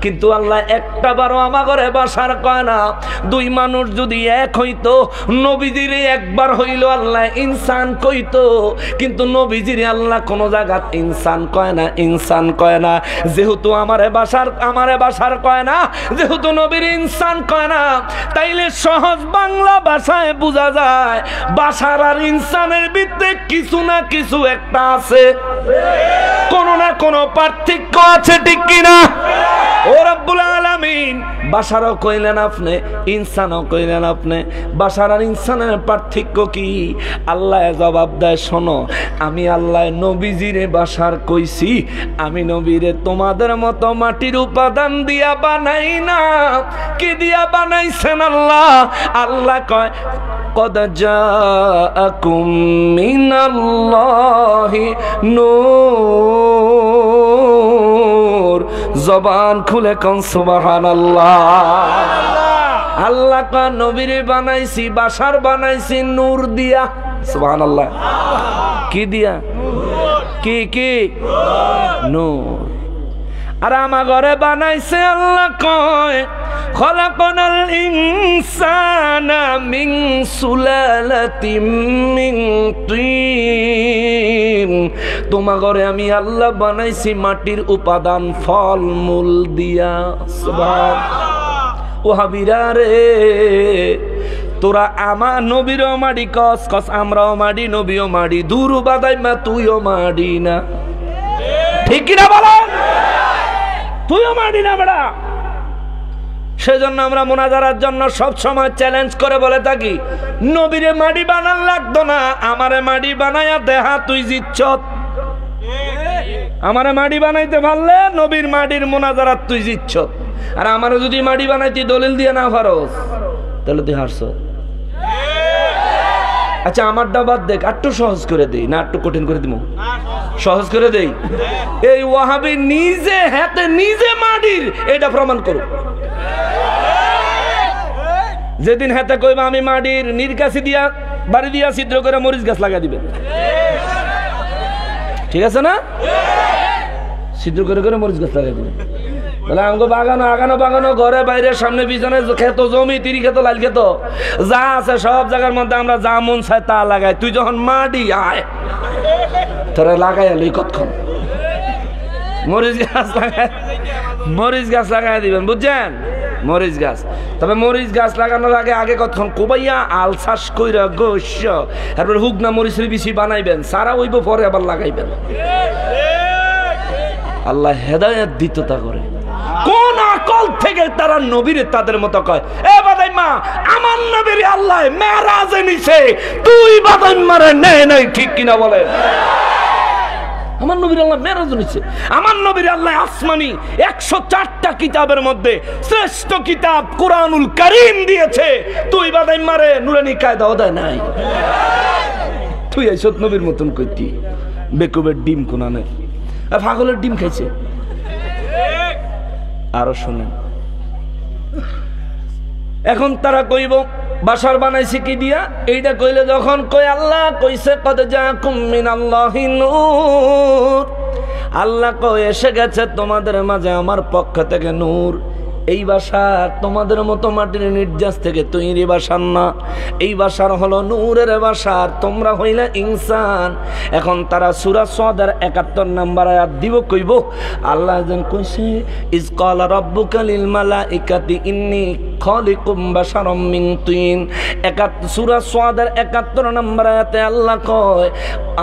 কিন্তু আল্লাহ একটা বারও আমা ঘরে বাসার কয় না। দুই মানুষ যদি এক হইতো, নবীজিরে একবার হইল আল্লাহ ইনসান কইতো, কিন্তু নবীজিরে আল্লাহ কোন জায়গা ইনসান কয় না, ইনসান কয় না। যেহেতু আমারে বাসার কয় না, যেহেতু নবীর ইনসান কয় না, তাইলে সহজ বাংলা ভাষায় বোঝা যায় বাশার আর ইনসানের ভিতরে কিছু না কিছু একটা আছে, কোন না কোন পার্থক্য আছে, ঠিক কিনা? ও রব্বুল আলামিন বাশারও কইলেন আপনি, ইনসানও কইলেন আপনি, বাশার আর ইনসানের পার্থক্য কি? আল্লাহ জবাব দেয়, শোনো, আমি আল্লাহ নবীজিরে বাশার কইছি, আমি নবীরে তোমাদের মতো মাটির উপাদান দিয়া বানাই না। কি দিয়া বানাইছেন আল্লাহ? আল্লাহ কয় قد جاءكم من الله নূর। জবান খুলে কোন সুবহানাল্লাহ। আল্লাহ কয় নবীরে বানাইছি, বাশার বানাইছি নূর দিয়া। সুবহানাল্লাহ। কি দিয়া? কি কি? নূর। আর আমার ঘরে বানাইছে আল্লাহ কয় খলাকনাল ইনসানা মিন সুলালাতিম মিন তিন। তোমার ঘরে আমি আল্লাহ বানাইছি মাটির উপাদান, ফল মূল দিয়া। সুবহানাল্লাহ। ও হাবিরা রে, তোরা আমার নবীরও মাডি কস কস, আমরাও মাডি, নবীও মাডি, দূর বাদাই মা তুইও মাডি না, ঠিক কিনা বলো? তুইও মাডি না বেড়া। সেজন্য আমরা মুনাজারার জন্য সব সময় চ্যালেঞ্জ করে বলে থাকি, নবীরে মাটি বানান লাগতো না, আমারে মাটি বানায়া দেহা তুই জিতছত। আমারে মাটি বানাইতে পারলে নবীর মাটির মুনাজারাত তুই জিতছত। আর আমারে যদি মাটি বানাইতে দলিল দিয়ে না পারস, তাহলে তুই হারছ। আচ্ছা আমারটা বাদ দেখ, একটু সহজ করে দেই না একটু কঠিন করে দিব? সহজ করে দেই। এই ওয়াহাবি নিজে হাতে নিজে মাটির, এটা প্রমাণ করো। যেদিন হাতে কইবা আমি মাটির, নির্কাশি দিয়া বাড়ি দিয়া ছিদ্র করে মরিচ গাছ লাগা দিবে, ঠিক আছে না? ছিদ্র করে করে মরিচ গাছ লাগাই দিবে। বলে আমাকে বাগানো আগানো বাগানো, ঘরে বাইরে সামনে পিছনে খেত, জমি, তিরি খেত, লাল খেত, যা আছে সব জায়গার মধ্যে আমরা যা মন চাই তা লাগাই। তুই যখন মাটি আয় তোরা লাগাই আলি কতক্ষণ মরিচ গাছ লাগাই দিবেন, বুঝছেন? মরিচ গাছ। তবে মরিচ গাছ লাগানোর আগে আগে কতক্ষণ কোবাইয়া আল চাষ কইরা গোস্য, তারপর হুগনা মরিচের বেশি বানাইবেন, সারা হইব, পরে আবার লাগাইবেন। আল্লাহ হেদায়েত দিত তা করে। কোন আকল থেকে তারা নবীরে তাদের মতো কয়? এ বাদাইমা, আমার নবীরে আল্লাহ মেরাজে নিছে, তুই বাদাইমারে নেই নাই, ঠিক কিনা বলে? আমার নবীর আল্লাহ মেরাজ নিচ্ছে, আমার নবীর আল্লাহ আসমানি 104টা কিতাবের মধ্যে শ্রেষ্ঠ কিতাব কুরআনুল কারীম দিয়েছে, তুই বাদাইমারে নুরানি কায়দা ওদায় নাই। তুই আইছত নবীর মতন কইতি, বেকুবের ডিম কোনা নাই, পাগলের ডিম খাইছে। আরো শোনেন, এখন তারা কইব বাসার বানাইছে কি দিয়া? এইটা কইলে যখন কই আল্লাহ কইছে কদ জাকুম মিনাল্লাহি নূর, আল্লাহ কই এসে গেছে তোমাদের মাঝে আমার পক্ষ থেকে নূর। এই বাসার তোমাদের মতো মাটির নির্যাস থেকে তৈরি বাসার না, এই বাসার হলো নূরের বাসার, তোমরা হইলে ইনসান। এখন তারা সূরা সাদের 71 নম্বর আয়াত দিব কইব আল্লাহ যেন কইছে ইজ ক্বালা রাব্বুকা লিল মালাইকাতি ইন্নী খালিকুম বাশারাম মিন তিন। সূরা সাদের 71 নম্বর আয়াতে আল্লাহ কয়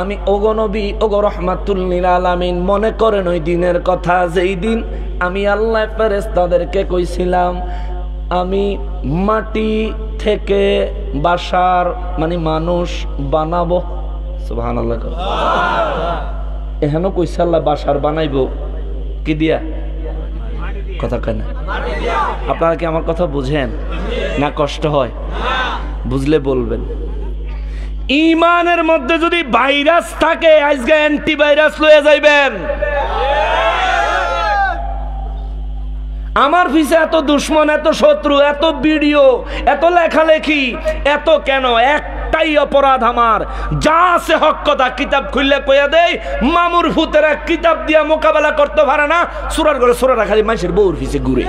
আমি ওগো নবী ওগো রাহমাতুল লিল আলামিন, মনে করেন ওই দিনের কথা যেই দিন আমি আল্লাহ ফেরেশতাদেরকে কইছিলাম আমি মাটি থেকে বাসার মানে মানুষ বানাবো। সুবহানাল্লাহ। এখানে কইছে আল্লাহ বাসার বানাইবো কি দিয়া? কথা কয় না? আপনারা কি আমার কথা বুঝেন না কষ্ট হয়? বুঝলে বলবেন। ঈমানের মধ্যে যদি ভাইরাস থাকে আজকে অ্যান্টিভাইরাস লয়ে যাইবেন। আমার পিছে এত দুশ্মন, এত শত্রু, এত ভিডিও, এত লেখালেখি, এত কেন? একটাই অপরাধ আমার, যা আছে হক কথা কিতাব খুললে কইয়া দেয় মামুর ফুতেরা কিতাব দিয়া মোকাবেলা করতে পারে না, সুরার ঘরে সুরারা খালি মানুষের বউর পিছে ঘুরে।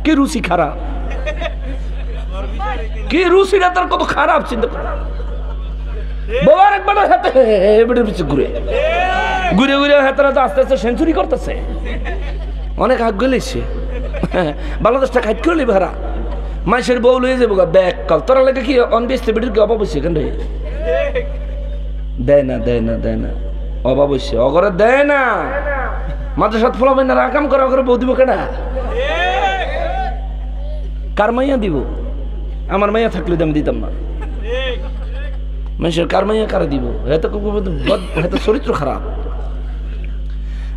কি রুচি খারাপ, কি রুচিটা তার কত খারাপ চিন্তা করে। বউর একবার হাতে এবারের পিছে ঘুরে ঘুরে ঘুরে হাতেরা তো আস্তে আস্তে সেঞ্চুরি করতেছে। অনেক আগ গেলেছে বাংলাদেশটা খাইট করলি ভাড়া মাইসের বউ লয়ে যাবো ব্যাগ কল তোরা লাগে কি অনবেস্তে বেটির কি অভাব হয়েছে? কেন দেয় না দেয় না দেয় না অভাব হয়েছে অগরে দেয় না। মাদ্রাসাত ফলাবেন না রাকাম করে অগরে বউ দিব কেনা? কার মাইয়া দিব? আমার মাইয়া থাকলে আমি দিতাম না। মানুষের কার মাইয়া কারা দিব? হয়তো চরিত্র খারাপ।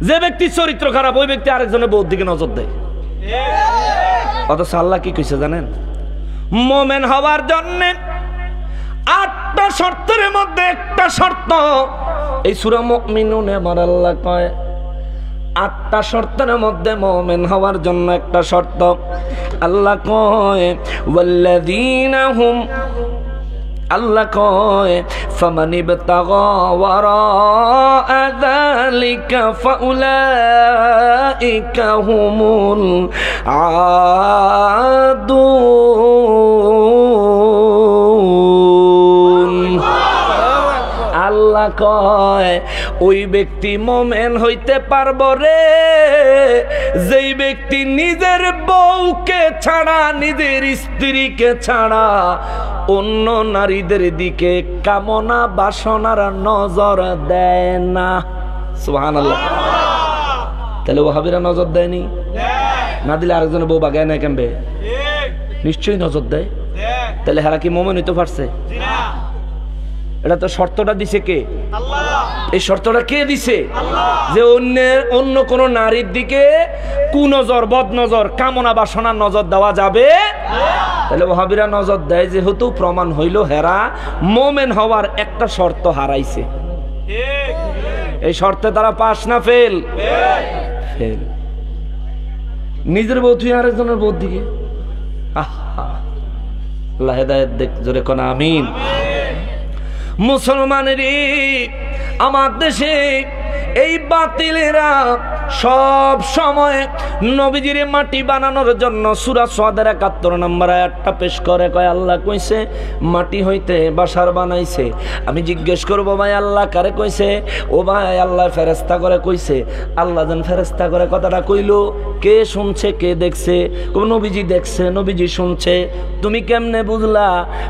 যে ব্যক্তি চরিত্র খারাপ ওই ব্যক্তি আরেকজনের বউর দিকে নজর দেয়। অথচ আল্লাহ কি কইছে জানেন? মুমিন হওয়ার জন্য 8টা শর্তের মধ্যে একটা শর্ত এই সূরা মুমিনুনে আমার আল্লাহ কয় 8টা শর্তের মধ্যে মুমিন হওয়ার জন্য একটা শর্ত। আল্লাহ কয় ওয়াল্লাযীনা হুম, আল্লাহ কয় ফামান ইবতাগা ওয়ারাআ যালিকা ফাউলাইকা হুমুল আদুন। আল্লাহ কয় ওই ব্যক্তি মুমিন হইতে পারবো রে যেই ব্যক্তি নিজের বউকে ছাড়া নিজের স্ত্রীকে ছাড়া অন্য নারীদের দিকে কামনা বাসনার নজর দেয় না। সুবহানাল্লাহ। তাহলে ওয়াহাবিরা নজর দেয়নি? না দিলে আরেকজনের বউ বাগায় না কেমবে? নিশ্চয়ই নজর দেয়। তাহলে হারা কি মুমিন হইতে পারছে? এটা তো শর্তটা দিছে কে? এই শর্তটা কে দিছে? যে অন্য কোন নারীর দিকে কুনজর বদনজর কামনা বাসনার নজর দেওয়া যাবে। তাহলে ওয়াহাবিরা নজর দেয় যেহেতু প্রমাণ হইল হেরা মুমিন হওয়ার একটা শর্ত হারাইছে। এই শর্তে তারা পাস না ফেল? ফেল। নিজের বউ তুই আরেকজনের বউর দিকে। আল্লাহ হেদায়েত দেখ, জোরে কোন আমিন। মুসলমানের আমার দেশে এই বাতিলেরা সব সময় নবীজির মাটি বানানোর জন্য সূরা সাদের 71 নম্বর আয়াতটা পেশ করে কয় আল্লাহ কইছে মাটি হইতে বাসার বানাইছে। আমি জিজ্ঞেস করবো ভাই আল্লাহ কারে কইছে? ও ভাই আল্লাহ ফেরেশতা করে কইছে। আল্লাহ যেন ফেরেশতা করে কথাটা কইলো, কে শুনছে কে দেখছে? নবীজি দেখছে, নবীজি শুনছে। তুমি কেমনে বুঝলা?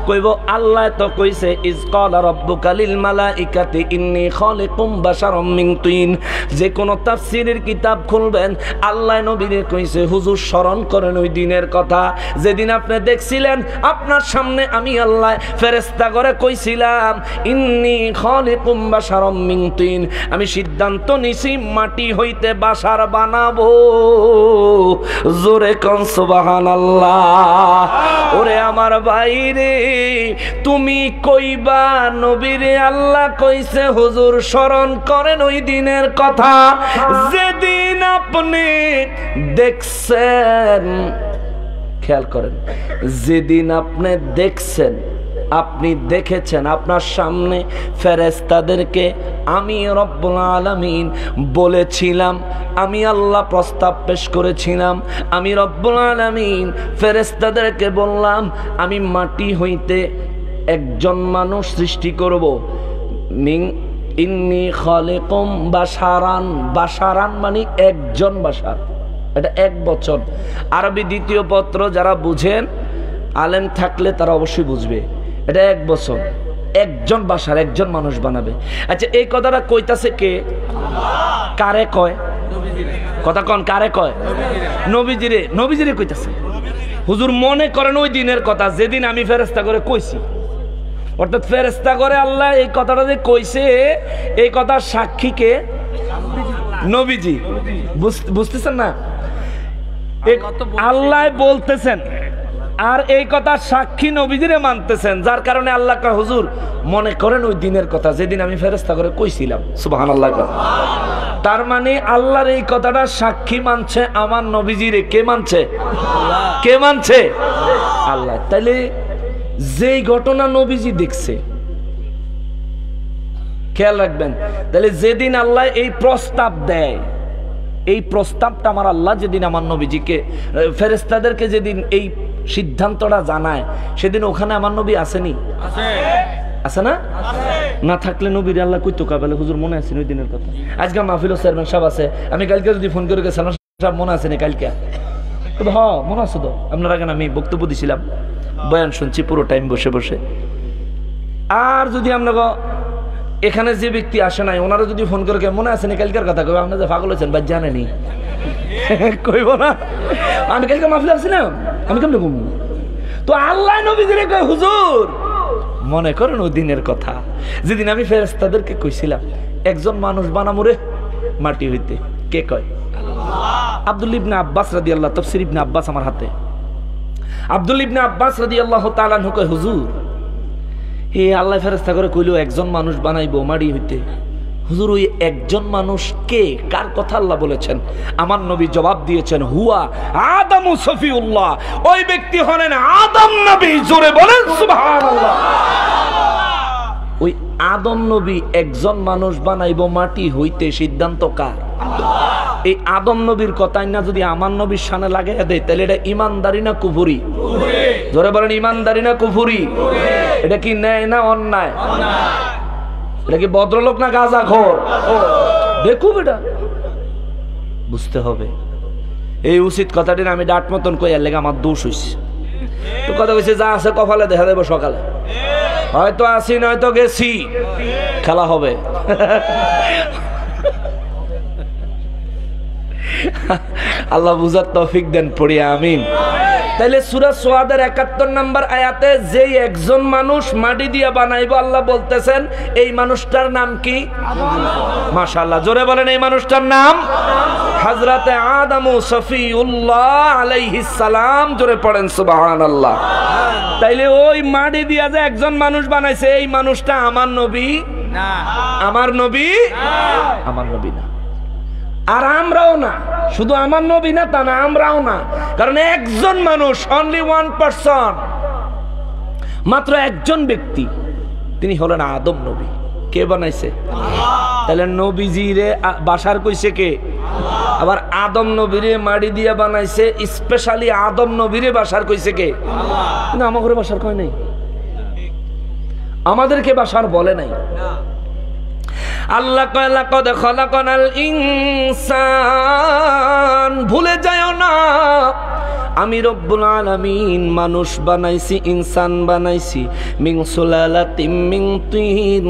কইব আল্লাহ তো কইছে ইজ ক্বালা রাব্বুকা লিল মালাইকাতি ইন্নী খালিকুম বাশারাম মিন তিন। যে কোন তাফসীরের কিতাব খুলবেন আল্লাহ নবীরে কইছে হুজুর স্মরণ করেন ওই দিনের কথা যেদিন আপনি দেখছিলেন আপনার সামনে আমি আল্লাহ ফেরেশতা করে কইছিলাম ইন্নী খালিকুম বাশারাম মিন তিন। আমি সিদ্ধান্ত নিছি মাটি হইতে বাসার বানাবো। জোরে কোন সুবহানাল্লাহ। ওরে আমার ভাইরে তুমি কইবা নবীরে আল্লাহ কইছে হুজুর স্মরণ করেন ওই দিনের কথা যেদিন আপনি দেখছেন খেয়াল করেন, যেদিন আপনি দেখছেন, আপনি দেখেছেন আপনার সামনে ফেরেশতাদেরকে আমি রব্বুল আলামিন বলেছিলাম, আমি আল্লাহ প্রস্তাব পেশ করেছিলাম, আমি রব্বুল আলামিন ফেরেশতাদেরকে বললাম আমি মাটি হইতে একজন মানুষ সৃষ্টি করব। মিং ইন্নী খালিকুম বাশারান, বাশারান মানে একজন বাশার, এটা এক বচন। আরবি দ্বিতীয় পত্র যারা বুঝেন, আলেম থাকলে তারা অবশ্যই বুঝবে, এটা এক বছর, একজন বাশার, একজন মানুষ বানাবে। আচ্ছা এই কথাটা কইতাছে কে? কারে কয়? কথা কন, কারে কয়? নবীজিরে, নবীজিরে কইতাছে। হুজুর মনে করেন ওই দিনের কথা যেদিন আমি ফেরেশতা করে কইছি, অর্থাৎ ফেরেশতা করে আল্লাহ এই কথাটা যে কইছে, এই কথার সাক্ষী কে? নবীজি। বুঝতেছেন না? আল্লাহ বলতেছেন আর এই কথা সাক্ষী নবীজিরে মানতেছেন, যার কারণে আল্লাহ কয় হুজুর মনে করেন ওই দিনের কথা যেদিন আমি ফেরেশতা করে কইছিলাম। সুবহানাল্লাহ। তার মানে আল্লাহর এই কথাটা সাক্ষী মানছে আমার নবীজিরে। কে মানছে? কে মানছে? আল্লাহ। তাইলে যেই ঘটনা নবীজি দেখছে, খেয়াল রাখবেন, তাহলে যেদিন আল্লাহ এই প্রস্তাব দেয়, এই প্রস্তাবটা আমার আল্লাহ যেদিন আমার নবীজিকে ফেরেশতাদেরকে যেদিন এই সিদ্ধান্তটা জানায়, সেদিন ওখানে আমার নবী আসেনি? আছে না? না থাকলে নবীর আল্লাহ কইতো কাবেলে হুজুর মনে আছে ওই দিনের কথা? আজকে মাহফিল চেয়ারম্যান সাহেব আছে, আমি কালকে যদি ফোন করে গেছিলাম সাহেব মনে আছে না কালকে? হ্যাঁ মনে আছে তো। আপনার আগে আমি বক্তব্য দিছিলাম, বয়ান শুনছি পুরো টাইম বসে বসে। আর যদি আপনাকে এখানে যে ব্যক্তি আসে নাই ওনারা যদি ফোন করে মনে আছে না কালকের কথা, কবে আপনি যে পাগল হয়েছেন বা জানেনি কইব না? আমি কালকে মাহফিল আসছিলাম, আমি কেমন কমু? তো আল্লাহ নবীজিরে কয় হুজুর মনে করেন ওই দিনের কথা যেদিন আমি ফেরেশতাদেরকে কইছিলাম একজন মানুষ বানামু রে মাটি হইতে। কে কয়? আব্দুল ইবনে আব্বাস রাদিয়াল্লাহু, তাফসীর ইবনে আব্বাস আমার হাতে। আব্দুল ইবনে আব্বাস রাদিয়াল্লাহু তাআলা আনহু কয় হুজুর হে আল্লাহ ফেরেশতা করে কইলো একজন মানুষ বানাইবো মাটি হইতে, হুজুর ওই একজন মানুষ কে? কার কথা আল্লাহ বলেছেন? আমার নবী জবাব দিয়েছেন হুয়া আদমু সফিউল্লাহ, ওই ব্যক্তি হলেন আদম নবী। জোরে বলেন সুবহানাল্লাহ। ওই আদম নবী একজন মানুষ বানাইবো মাটি হইতে, সিদ্ধান্ত কার? এই আদম নবীর কথাই না যদি আমার নবীর সামনে লাগাইয়া দেয় তাহলে এটা ইমানদারি না কুফরি? জোরে বলেন ইমানদারি না কুফরি? এটা কি ন্যায় না অন্যায়? এটা কি ভদ্রলোক না গাঁজাখোর? দেখুন এটা বুঝতে হবে। এই উচিত কথাটি আমি ডাট মতন কইয়ার লেগে আমার দোষ হইছে। তো কথা কইছে যা আছে কপালে দেখা দেবো সকালে, হয়তো আসি নয়তো গেছি, খেলা হবে। আল্লাহ বুঝার তৌফিক দেন, পড়ি আমিন। তাইলে সূরা সুয়াদের ৭১ নম্বর আয়াতে যেই একজন মানুষ মাটি দিয়ে বানাইবো আল্লাহ বলতেছেন এই মানুষটার নাম কি? মাশাআল্লাহ, জোরে বলেন এই মানুষটার নাম হযরতে আদম সফিউল্লাহ আলাইহিস সালাম। জোরে পড়েন সুবহানাল্লাহ। তাইলে ওই মাটি দিয়া যে একজন মানুষ বানাইছে এই মানুষটা আমার নবী না? আমার নবী না, আমার নবী না। আর আমরাও না, শুধু আমার নবী না তা না, আমরাও না। কারণ একজন মানুষ, অনলি ওয়ান পারসন, মাত্র একজন ব্যক্তি, তিনি হলেন আদম নবী। কে বানাইছে? তাহলে নবীজিরে বাসার কইছে কে? আবার আদম নবীরে মাটি দিয়ে বানাইছে, স্পেশালি আদম নবীরে বাসার কইছে কে? কিন্তু আমাদের বাসার কয় নাই, আমাদেরকে বাসার বলে নাই। আল্লাহ কয় লাকাদ খালাকনাল ইনসান, ভুলে যাও না আমি রব্বুল আলামিন মানুষ বানাইছি, ইনসান বানাইছি মিন সুলালাতিম মিন তিন,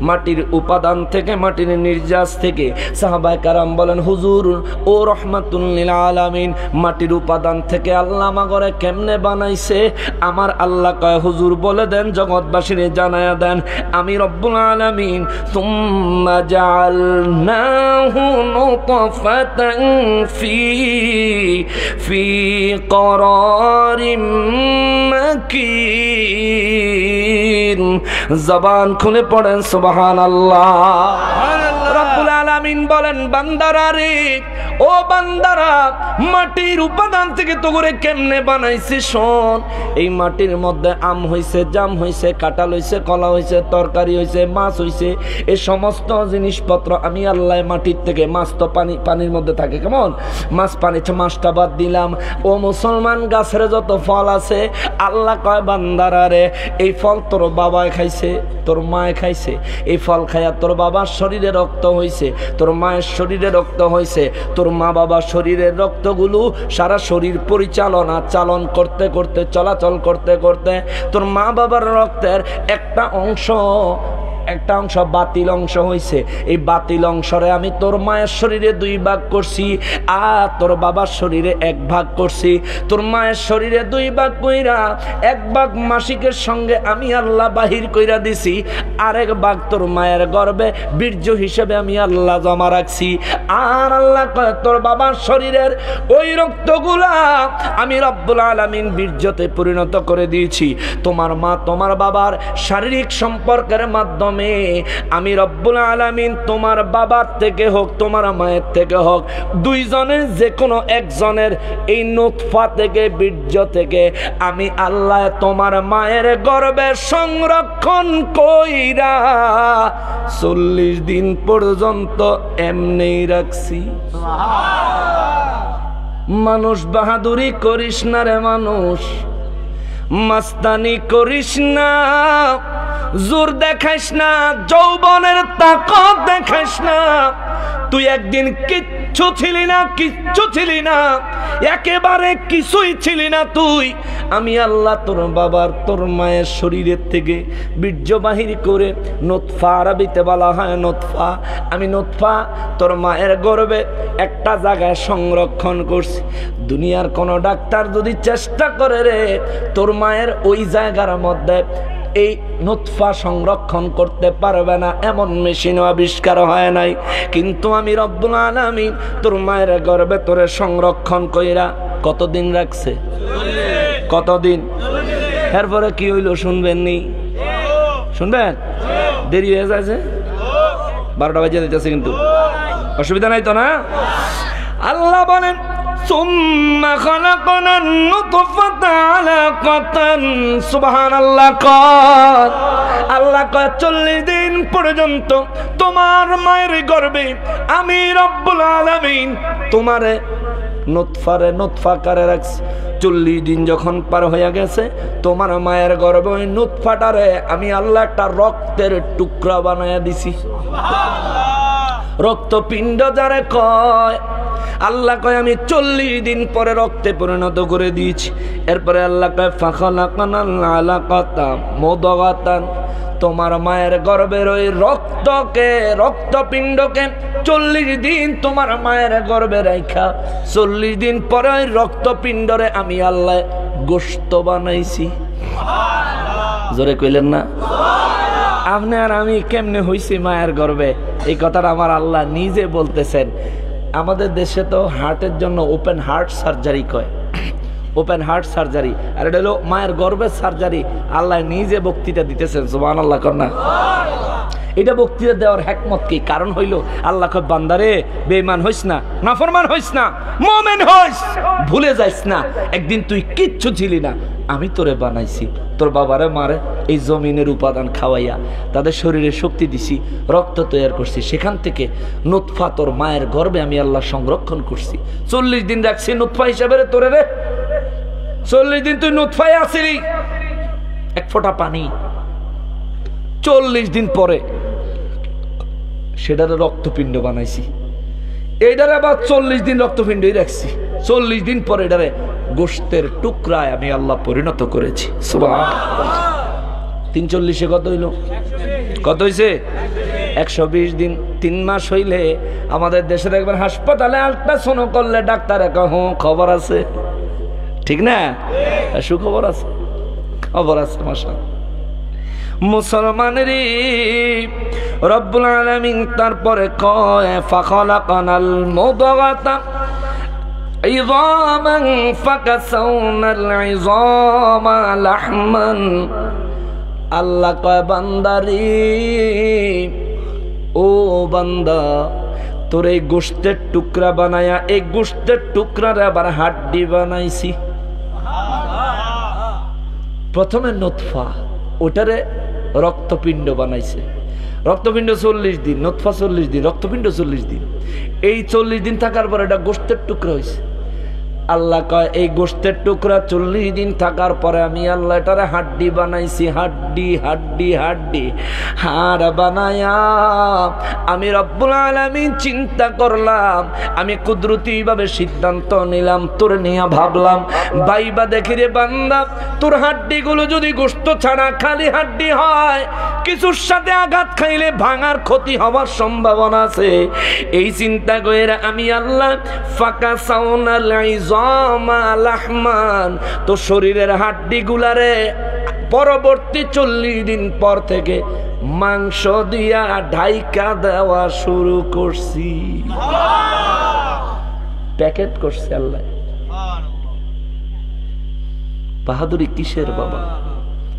মাটির উপাদান থেকে, মাটির নির্যাস থেকে। সাহাবায়ে কারাম বলেন হুজুর ও রাহমাতুল লিল আলামিন মাটির উপাদান থেকে আল্লাহ আমাগরে কেমনে বানাইছে? আমার আল্লাহ কয় হুজুর বলে দেন, জগৎবাসীরে জানায়া দেন, আমি রব্বুল আলামিন সুম্মা জাআলনাহু নুতফাতান ফি করারিম মাকিন। জবান খুলে পড়েন সুবহানাল্লাহ। রব্বুল আলামিন বলেন বান্দারা রে, ও বান্দারা মাটির উপাদান থেকে তো করে কেমনে বানাইছি শোন। এই মাটির মধ্যে আম হইছে, জাম হইছে, কাঁঠাল হইছে, কলা হইছে, তরকারি হইছে, মাছ হইছে, এই সমস্ত জিনিসপত্র আমি আল্লাহ মাটির থেকে, মাছ তো পানির মধ্যে থাকে, কেমন মাছ পানি, মাছটা বাদ দিলাম। ও মুসলমান, গাছের যত ফল আছে আল্লাহ কয় বান্দারা রে এই ফল তোর বাবায় খাইছে, তোর মায়ে খাইছে, এই ফল খাইয়া তোর বাবার শরীরে রক্ত হইছে, তোর মায়ের শরীরে রক্ত হইছে, তোর মা বাবার শরীরের রক্তগুলো সারা শরীর পরিচালনা চালন করতে করতে, চলাচল করতে করতে তোর মা বাবার রক্তের একটা অংশ বাতিল অংশ হইছে। এই বাতিল অংশরে আমি তোর মায়ের শরীরে 2 ভাগ করছি, আর তোর বাবার শরীরে 1 ভাগ করছি। তোর মায়ের শরীরে 2 ভাগ কইরা 1 ভাগ মাসিকের সঙ্গে আমি আল্লাহ বাহির কইরা দিছি, আরেক ভাগ তোর মায়ের গর্ভে বীর্য হিসেবে আমি আল্লাহ জমা রাখছি। আর আল্লাহ কয় তোর বাবার শরীরের ওই রক্তগুলা আমি রব্বুল আলামিন বীর্যতে পরিণত করে দিয়েছি। তোমার মা তোমার বাবার শারীরিক সম্পর্কের মাধ্যমে আমি রব্বুল আলামিন তোমার বাবার থেকে হোক তোমার মায়ের থেকে হোক, 2 জনের যে কোনো একজনের এই নুতফা থেকে, বীর্য থেকে আমি আল্লাহ তোমার মায়ের গর্ভে সংরক্ষণ কইরা 40 দিন পর্যন্ত এমনি রাখছি। মানুষ বাহাদুরি করিস না রে মানুষ, মাস্তানি করিস না, জোর দেখাইস না, যৌবনের তাকত দেখাইস না। তুই একদিন কিচ্ছু ছিলি না, একেবারে কিছুই ছিলি না তুই। আমি আল্লাহ তোর বাবার, তোর মায়ের শরীরের থেকে বীর্য বাহির করে, নুতফা আরবিতে বলা হয় নুতফা, আমি নুতফা তোর মায়ের গর্ভে একটা জায়গায় সংরক্ষণ করছি। দুনিয়ার কোনো ডাক্তার যদি চেষ্টা করে রে তোর মায়ের ওই জায়গার মধ্যে এই নুতফা সংরক্ষণ করতে পারবে না, এমন মেশিনও আবিষ্কার হয় নাই। কিন্তু আমি রব্বুল আলামিন তোর মায়ের গর্ভে তোরে সংরক্ষণ কইরা কতদিন রাখছে? কতদিন? এরপরে কি হইল শুনবেন নি? শুনবেন? দেরি হয়ে যাচ্ছে, 12টা বাজে যাচ্ছে, কিন্তু অসুবিধা নাই তো না? আল্লাহ বলেন সুম্মা খালাকনান নুতফাতা আলাকাতান, সুবহানাল্লাহ। আল্লাহ কয় 40 দিন পর্যন্ত তোমার মায়ের গর্ভে আমি রব্বুল আলামিন তোমারে নুতফা করে রাখছি। 40 দিন যখন পার হয়ে গেছে তোমার মায়ের গর্ভে ওই নুতফাটারে আমি আল্লাহ একটা রক্তের টুকরা বানায়া দিছি। রক্তপিণ্ড যারে কয়, আল্লাহ কয় আমি 40 দিন পরে রক্তে পরিণত করে দিয়েছি। এরপরে আল্লাহ কয় ফাখালাকানাল আলাকাতা মুদগাতান, তোমার মায়ের গর্ভের ওই রক্তপিণ্ডকে 40 দিন তোমার মায়ের গর্ভে রাখা, 40 দিন পরে ওই রক্তপিণ্ডরে আমি আল্লাহ গোশত বানাইছি। জোরে কইলেন না? আপনি আর আমি কেমনে হইছি মায়ের গর্ভে, এই কথাটা আমার আল্লাহ নিজে বলতেছেন। আমাদের দেশে তো হার্টের জন্য ওপেন হার্ট সার্জারি কয়, ওপেন হার্ট সার্জারি, আর এটা হলো মায়ের গর্ভের সার্জারি। আল্লাহ নিজে বক্তৃতা দিতেছেন, সুবহানাল্লাহ কন্যা। এটা বক্তৃতা দেওয়ার হিকমত কি? কারণ হইল আল্লাহ কয় বান্দারে বেঈমান হইস না, নাফরমান হইস না, মুমিন হইস, ভুলে যাইস না একদিন তুই কিচ্ছু ছিলি না, আমি তোরে বানাইছি। তোর বাবারে মারে এই জমিনের উপাদান খাওয়াইয়া তাদের শরীরে শক্তি দিছি, রক্ত তৈরি করছি, সেখান থেকে নুতফা তোর মায়ের গর্ভে আমি আল্লাহ সংরক্ষণ করছি। 40 দিন রাখছি নুতফা হিসাবে রে তোরে রে। 40 দিন তুই নুতফায় আসিলি, 1 ফোঁটা পানি। 40 দিন পরে সেটারে রক্তপিণ্ড বানাইছি। এইটারে আবার 40 দিন রক্তপিণ্ডই রাখছি। 40 দিন পরে এটারে গোশতের টুকরায় আমি আল্লাহ পরিণত করেছি। সুবহানাল্লাহ। 340 কত হইল? কত হইছে? 120 দিন। 3 মাস হইলে আমাদের দেশে দেখবেন হাসপাতালে আল্ট্রাসাউন্ড করলে ডাক্তার খবর আছে, ঠিক না? সুখবর আছে, খবর আছে মাশাআল্লাহ। মুসলমানের রব্বুল আলামিন তারপরে কয় ফাখালাকানাল মুদগাতা ইযামান ফাকাসাউনাল ইযামা লাহমান। আল্লাহ কয় বান্দারি, ও বান্দা তোর এই গোশতের টুকরা বানায়া এই গোশতের টুকরার আবার হাড্ডি বানাইছি। প্রথমে নতফা, ওটারে রক্তপিণ্ড বানাইছে। রক্তপিণ্ড 40 দিন, নতফা 40 দিন, রক্তপিণ্ড 40 দিন। এই 40 দিন থাকার পর এটা গোশতের টুকরা হয়েছে। আল্লাহ কয় এই গোশতের টুকরা 40 দিন থাকার পরে আমি আল্লাহ এটারে হাড্ডি বানাইছি। হাড্ডি হাড্ডি হাড্ডি হাড় বানায়া আমি রব্বুল আলামিন চিন্তা করলাম, আমি কুদরতি ভাবে সিদ্ধান্ত নিলাম, তোর নিয়ে ভাবলাম বাইবা দেখি রে বান্দা, তোর হাড্ডিগুলো যদি গোশত ছাড়া খালি হাড্ডি হয়, কিছুর সাথে আঘাত খাইলে ভাঙার ক্ষতি হওয়ার সম্ভাবনা আছে। এই চিন্তা করে আমি আল্লাহ ফাঁকা সাউনাল লাহমান, তো শরীরের হাড্ডি গুলারে পরবর্তী 40 দিন পর থেকে মাংস দিয়া ঢাইকা দেওয়া শুরু করছি। প্যাকেট করছে আল্লাহ। বাহাদুরি কিসের বাবা?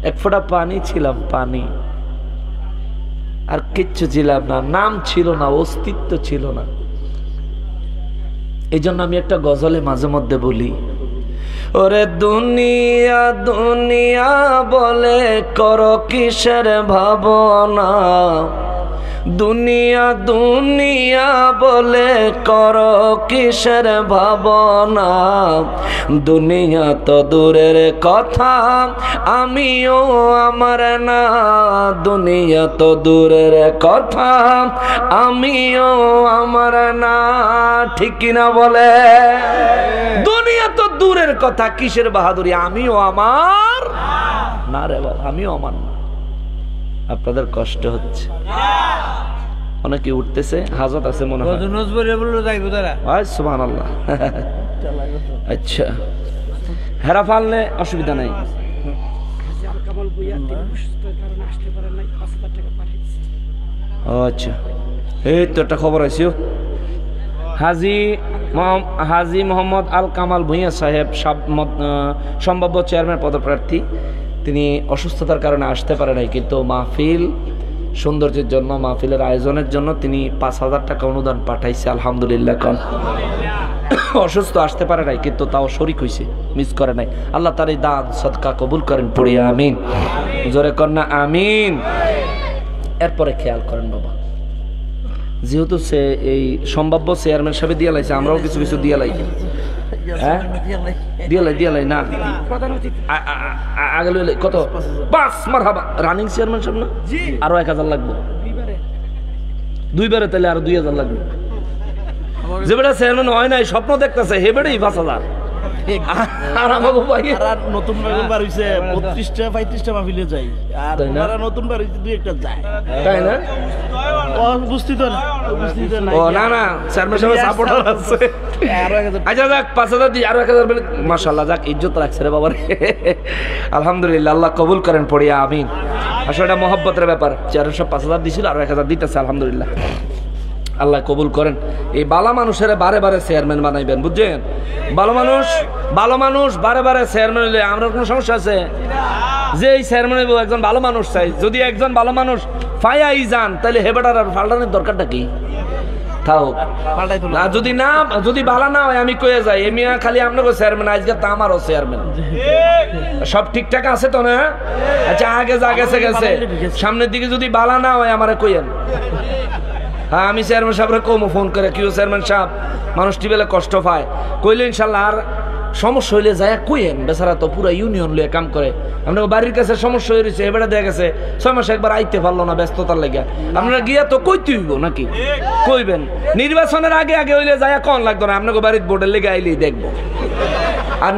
এক ফোঁটা পানি ছিলাম, পানি আর কিচ্ছু ছিলাম না, নাম ছিল না, অস্তিত্ব ছিল না। এই জন্য আমি একটা গজলে মাঝে মধ্যে বলি, ওরে দুনিয়া দুনিয়া বলে করো কিসের ভাবনা, দুনিয়া দুনিয়া বলে করো কিসের ভাবনা, দুনিয়া তো দূরের কথা আমিও আমার না, দুনিয়া তো দূরের কথা আমিও আমার না, ঠিক কিনা বলে? দুনিয়া তো দূরের কথা, কিসের বাহাদুরি, আমিও আমার না রে বাবা, আমিও আমার না। আপনাদের কষ্ট হচ্ছে, অনেকে উঠতেছে, হাজত আছে মনে হয়। সুবহানাল্লাহ। আচ্ছা, হেরা ফাললে অসুবিধা নাই। আচ্ছা, এই তো একটা খবর আছে, হাজি মোহাম্মদ আল কামাল ভূঁইয়া সাহেব সম্ভাব্য চেয়ারম্যান পদপ্রার্থী, তিনি অসুস্থতার কারণে আসতে পারে নাই, কিন্তু মাহফিল সৌন্দর্যের জন্য, মাহফিলের আয়োজনের জন্য তিনি 5000 টাকা অনুদান পাঠাইছে। আলহামদুলিল্লাহ। কন অসুস্থ, আসতে পারে নাই, কিন্তু তাও শরীক হয়েছে, মিস করে নাই। আল্লাহ তার এই দান সদকা কবুল করেন, পড়ি আমিন। জোরে কন্যা আমিন। এরপরে খেয়াল করেন বাবা, যেহেতু সে এই সম্ভাব্য চেয়ারম্যান সাহেব দিয়া লাইছে, আমরাও কিছু কিছু দিয়া লাই। হ্যাঁ, দিয়া লাই না আগে কত? 5 মারহাবা। রানিং চেয়ারম্যান সাহেব না, আরো 1000 লাগবে। দুইবারে তাহলে আরো 2000 লাগবে। যে বেটা চেয়ারম্যান হয় নাই, স্বপ্ন দেখতেছে, হে বেটাই 5000। আর আমাকে ভাই আর নতুন বার হইছে 32টা 35টা মাহফিলে যাই, আর ওরা নতুন বার হইছে 2-1টা যায়, তাই না? বুঝতি তো না, ও না না, চেয়ারম্যান সাহেব সাপোর্টার আছে। আরো 1000, আচ্ছা যাক 5000 দি, আরো 1000 বলে মাশাআল্লাহ, যাক ইজ্জত রাখছে রে বাবা রে। আলহামদুলিল্লাহ, আল্লাহ কবুল করেন, পড়িয়া আমিন। আসলে এটা মহব্বতের ব্যাপার। চেয়ারম্যান সাহেব 5000 দিছিল, আরো 1000 দিতেছে, আলহামদুলিল্লাহ, আল্লাহ কবুল করেন। এই বালা মানুষের বারে বারে চেয়ারম্যান বানাইবেন, বুঝছেন? ভালো মানুষ বারে বারে চেয়ারম্যান হইলে আমরা কোনো সমস্যা আছে? যে এই চেয়ারম্যান হইব একজন ভালো মানুষ চাই। যদি একজন ভালো মানুষ ফায়াই যান, তাহলে হেবেটার আর ফাল্টানোর দরকারটা কি? তাও যদি বালা না হয় আমি কয়ে যাই, এমিয়া খালি আপনাকে চেয়ারম্যান, আজকে তো আমারও চেয়ারম্যান। সব ঠিকঠাক আছে তো না? আচ্ছা, আগে যা গেছে গেছে, সামনের দিকে যদি বালা না হয় আমারে কইেন। হ্যাঁ, আমি চেয়ারম্যান সাহেবরে কমো ফোন করে, কিও চেয়ারম্যান সাহেব, মানুষটি বেলা কষ্ট পায়, কইলে ইনশাল্লাহ। আর সমস্যা হইলে যায় কইেন, বেচারা তো পুরো ইউনিয়ন লিয়ে কাম করে। আপনার বাড়ির কাছে সমস্যা হয়ে রয়েছে, এবারে দেখা গেছে 6 মাস একবার আইতে পারলো না ব্যস্ততার লেগে, আপনারা গিয়া তো কইতে হইব নাকি? কইবেন। নির্বাচনের আগে আগে হইলে যায় কন লাগতো না, আপনাকে বাড়ির বোর্ডের লেগে আইলেই দেখবো। আর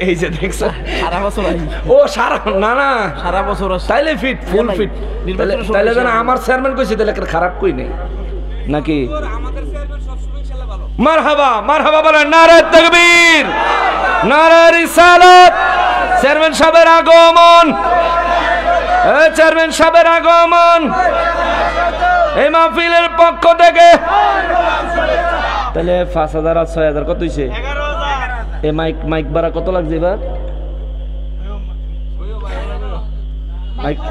এই যে দেখছো সারা বছর, ও সারা না না সারা বছর তাইলে ফিট, ফুল ফিট। তাইলে যেন আমার চেয়ারম্যান কইছে, তাহলে খারাপ কই নেই নাকি? মারহাবা মারহাবা বলেন, নারে তাকবীর, নারে রিসালাত। চেয়ারম্যান সাহেবের আগমন, চেয়ারম্যান সাহেবের আগমন এই মাহফিলের পক্ষ থেকে। তাহলে 5000 আর 6000 কত হইছে? এই মাইক ভাড়া কত লাগছে এবার?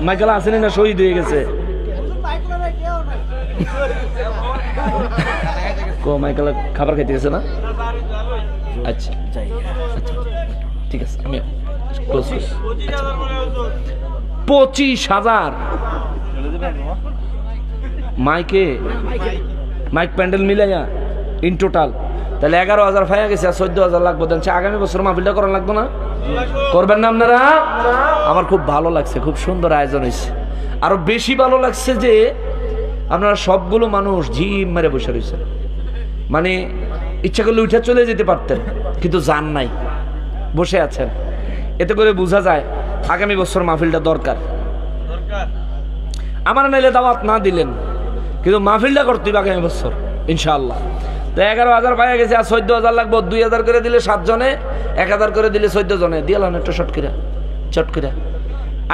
মাইকেলা আসেনি না, শহীদ হয়ে গেছে। কো মাইকেল খাবার খাইতে গেছে না? আচ্ছা আচ্ছা ঠিক আছে, আমি ক্লোজ করি। 25,000 মাইকে, মাইক প্যান্ডেল মিলাইয়া ইন টোটাল তাহলে 11,000 ফাইয়া গেছে, আর 14,000 লাগবে। দেন আগামী বছর মাহফিলটা করা লাগবে না? করবেন না আপনারা? আমার খুব ভালো লাগছে, খুব সুন্দর আয়োজন হয়েছে। আরো বেশি ভালো লাগছে যে আপনারা সবগুলো মানুষ ঝিম মেরে বসে রয়েছে, মানে ইচ্ছা করলে উঠে চলে যেতে পারতেন, কিন্তু যান নাই, বসে আছেন। এতে করে বোঝা যায় আগামী বছর মাহফিলটা দরকার। আমার নাইলে দাওয়াত না দিলেন, কিন্তু মাহফিলটা করতে হবে আগামী বছর ইনশাআল্লাহ। তো 11,000 পাইয়া গেছে, আর 14,000 লাগবে। 2,000 করে দিলে 7 জনে, 1,000 করে দিলে 14 জনে দিলাম একটু চট করে।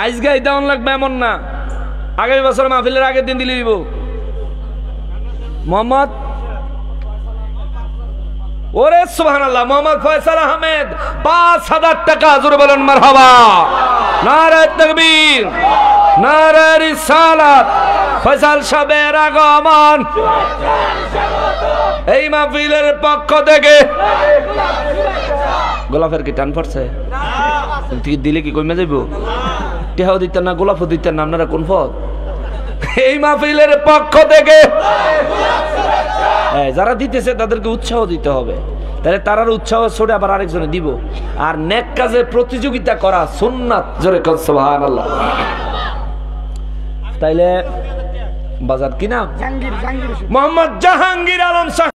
আইস গাই দেওয়ান লাগবে এমন না, আগামী বছর মাহফিলের আগের দিন দিলে দিব। মোহাম্মদ ওরে সুবহানাল্লাহ, মোহাম্মদ ফয়সাল আহমেদ 5,000 টাকা, জোরে বলেন মারহাবা। নারে তাকবীর, নারে রিসালাত। ফয়সাল সাহেবের আগমন এই মাহফিলের পক্ষ থেকে। গোলাপের কি টান পড়ছে? দিলে কি কমে যাইব? টেহাও দিতেন না, গোলাপও দিতেন না, আপনারা কোন পথ? এই মাহফিলের পক্ষ থেকে যারা দিতেছে তাদেরকে উৎসাহ দিতে হবে, তাহলে তারার উৎসাহ ছড়ে আবার আরেকজনে দিব। আর নেক কাজে প্রতিযোগিতা করা সুন্নাত, জোরে কর সুবহানাল্লাহ। তাইলে বাজার কি নাম? মোহাম্মদ জাহাঙ্গীর আলম।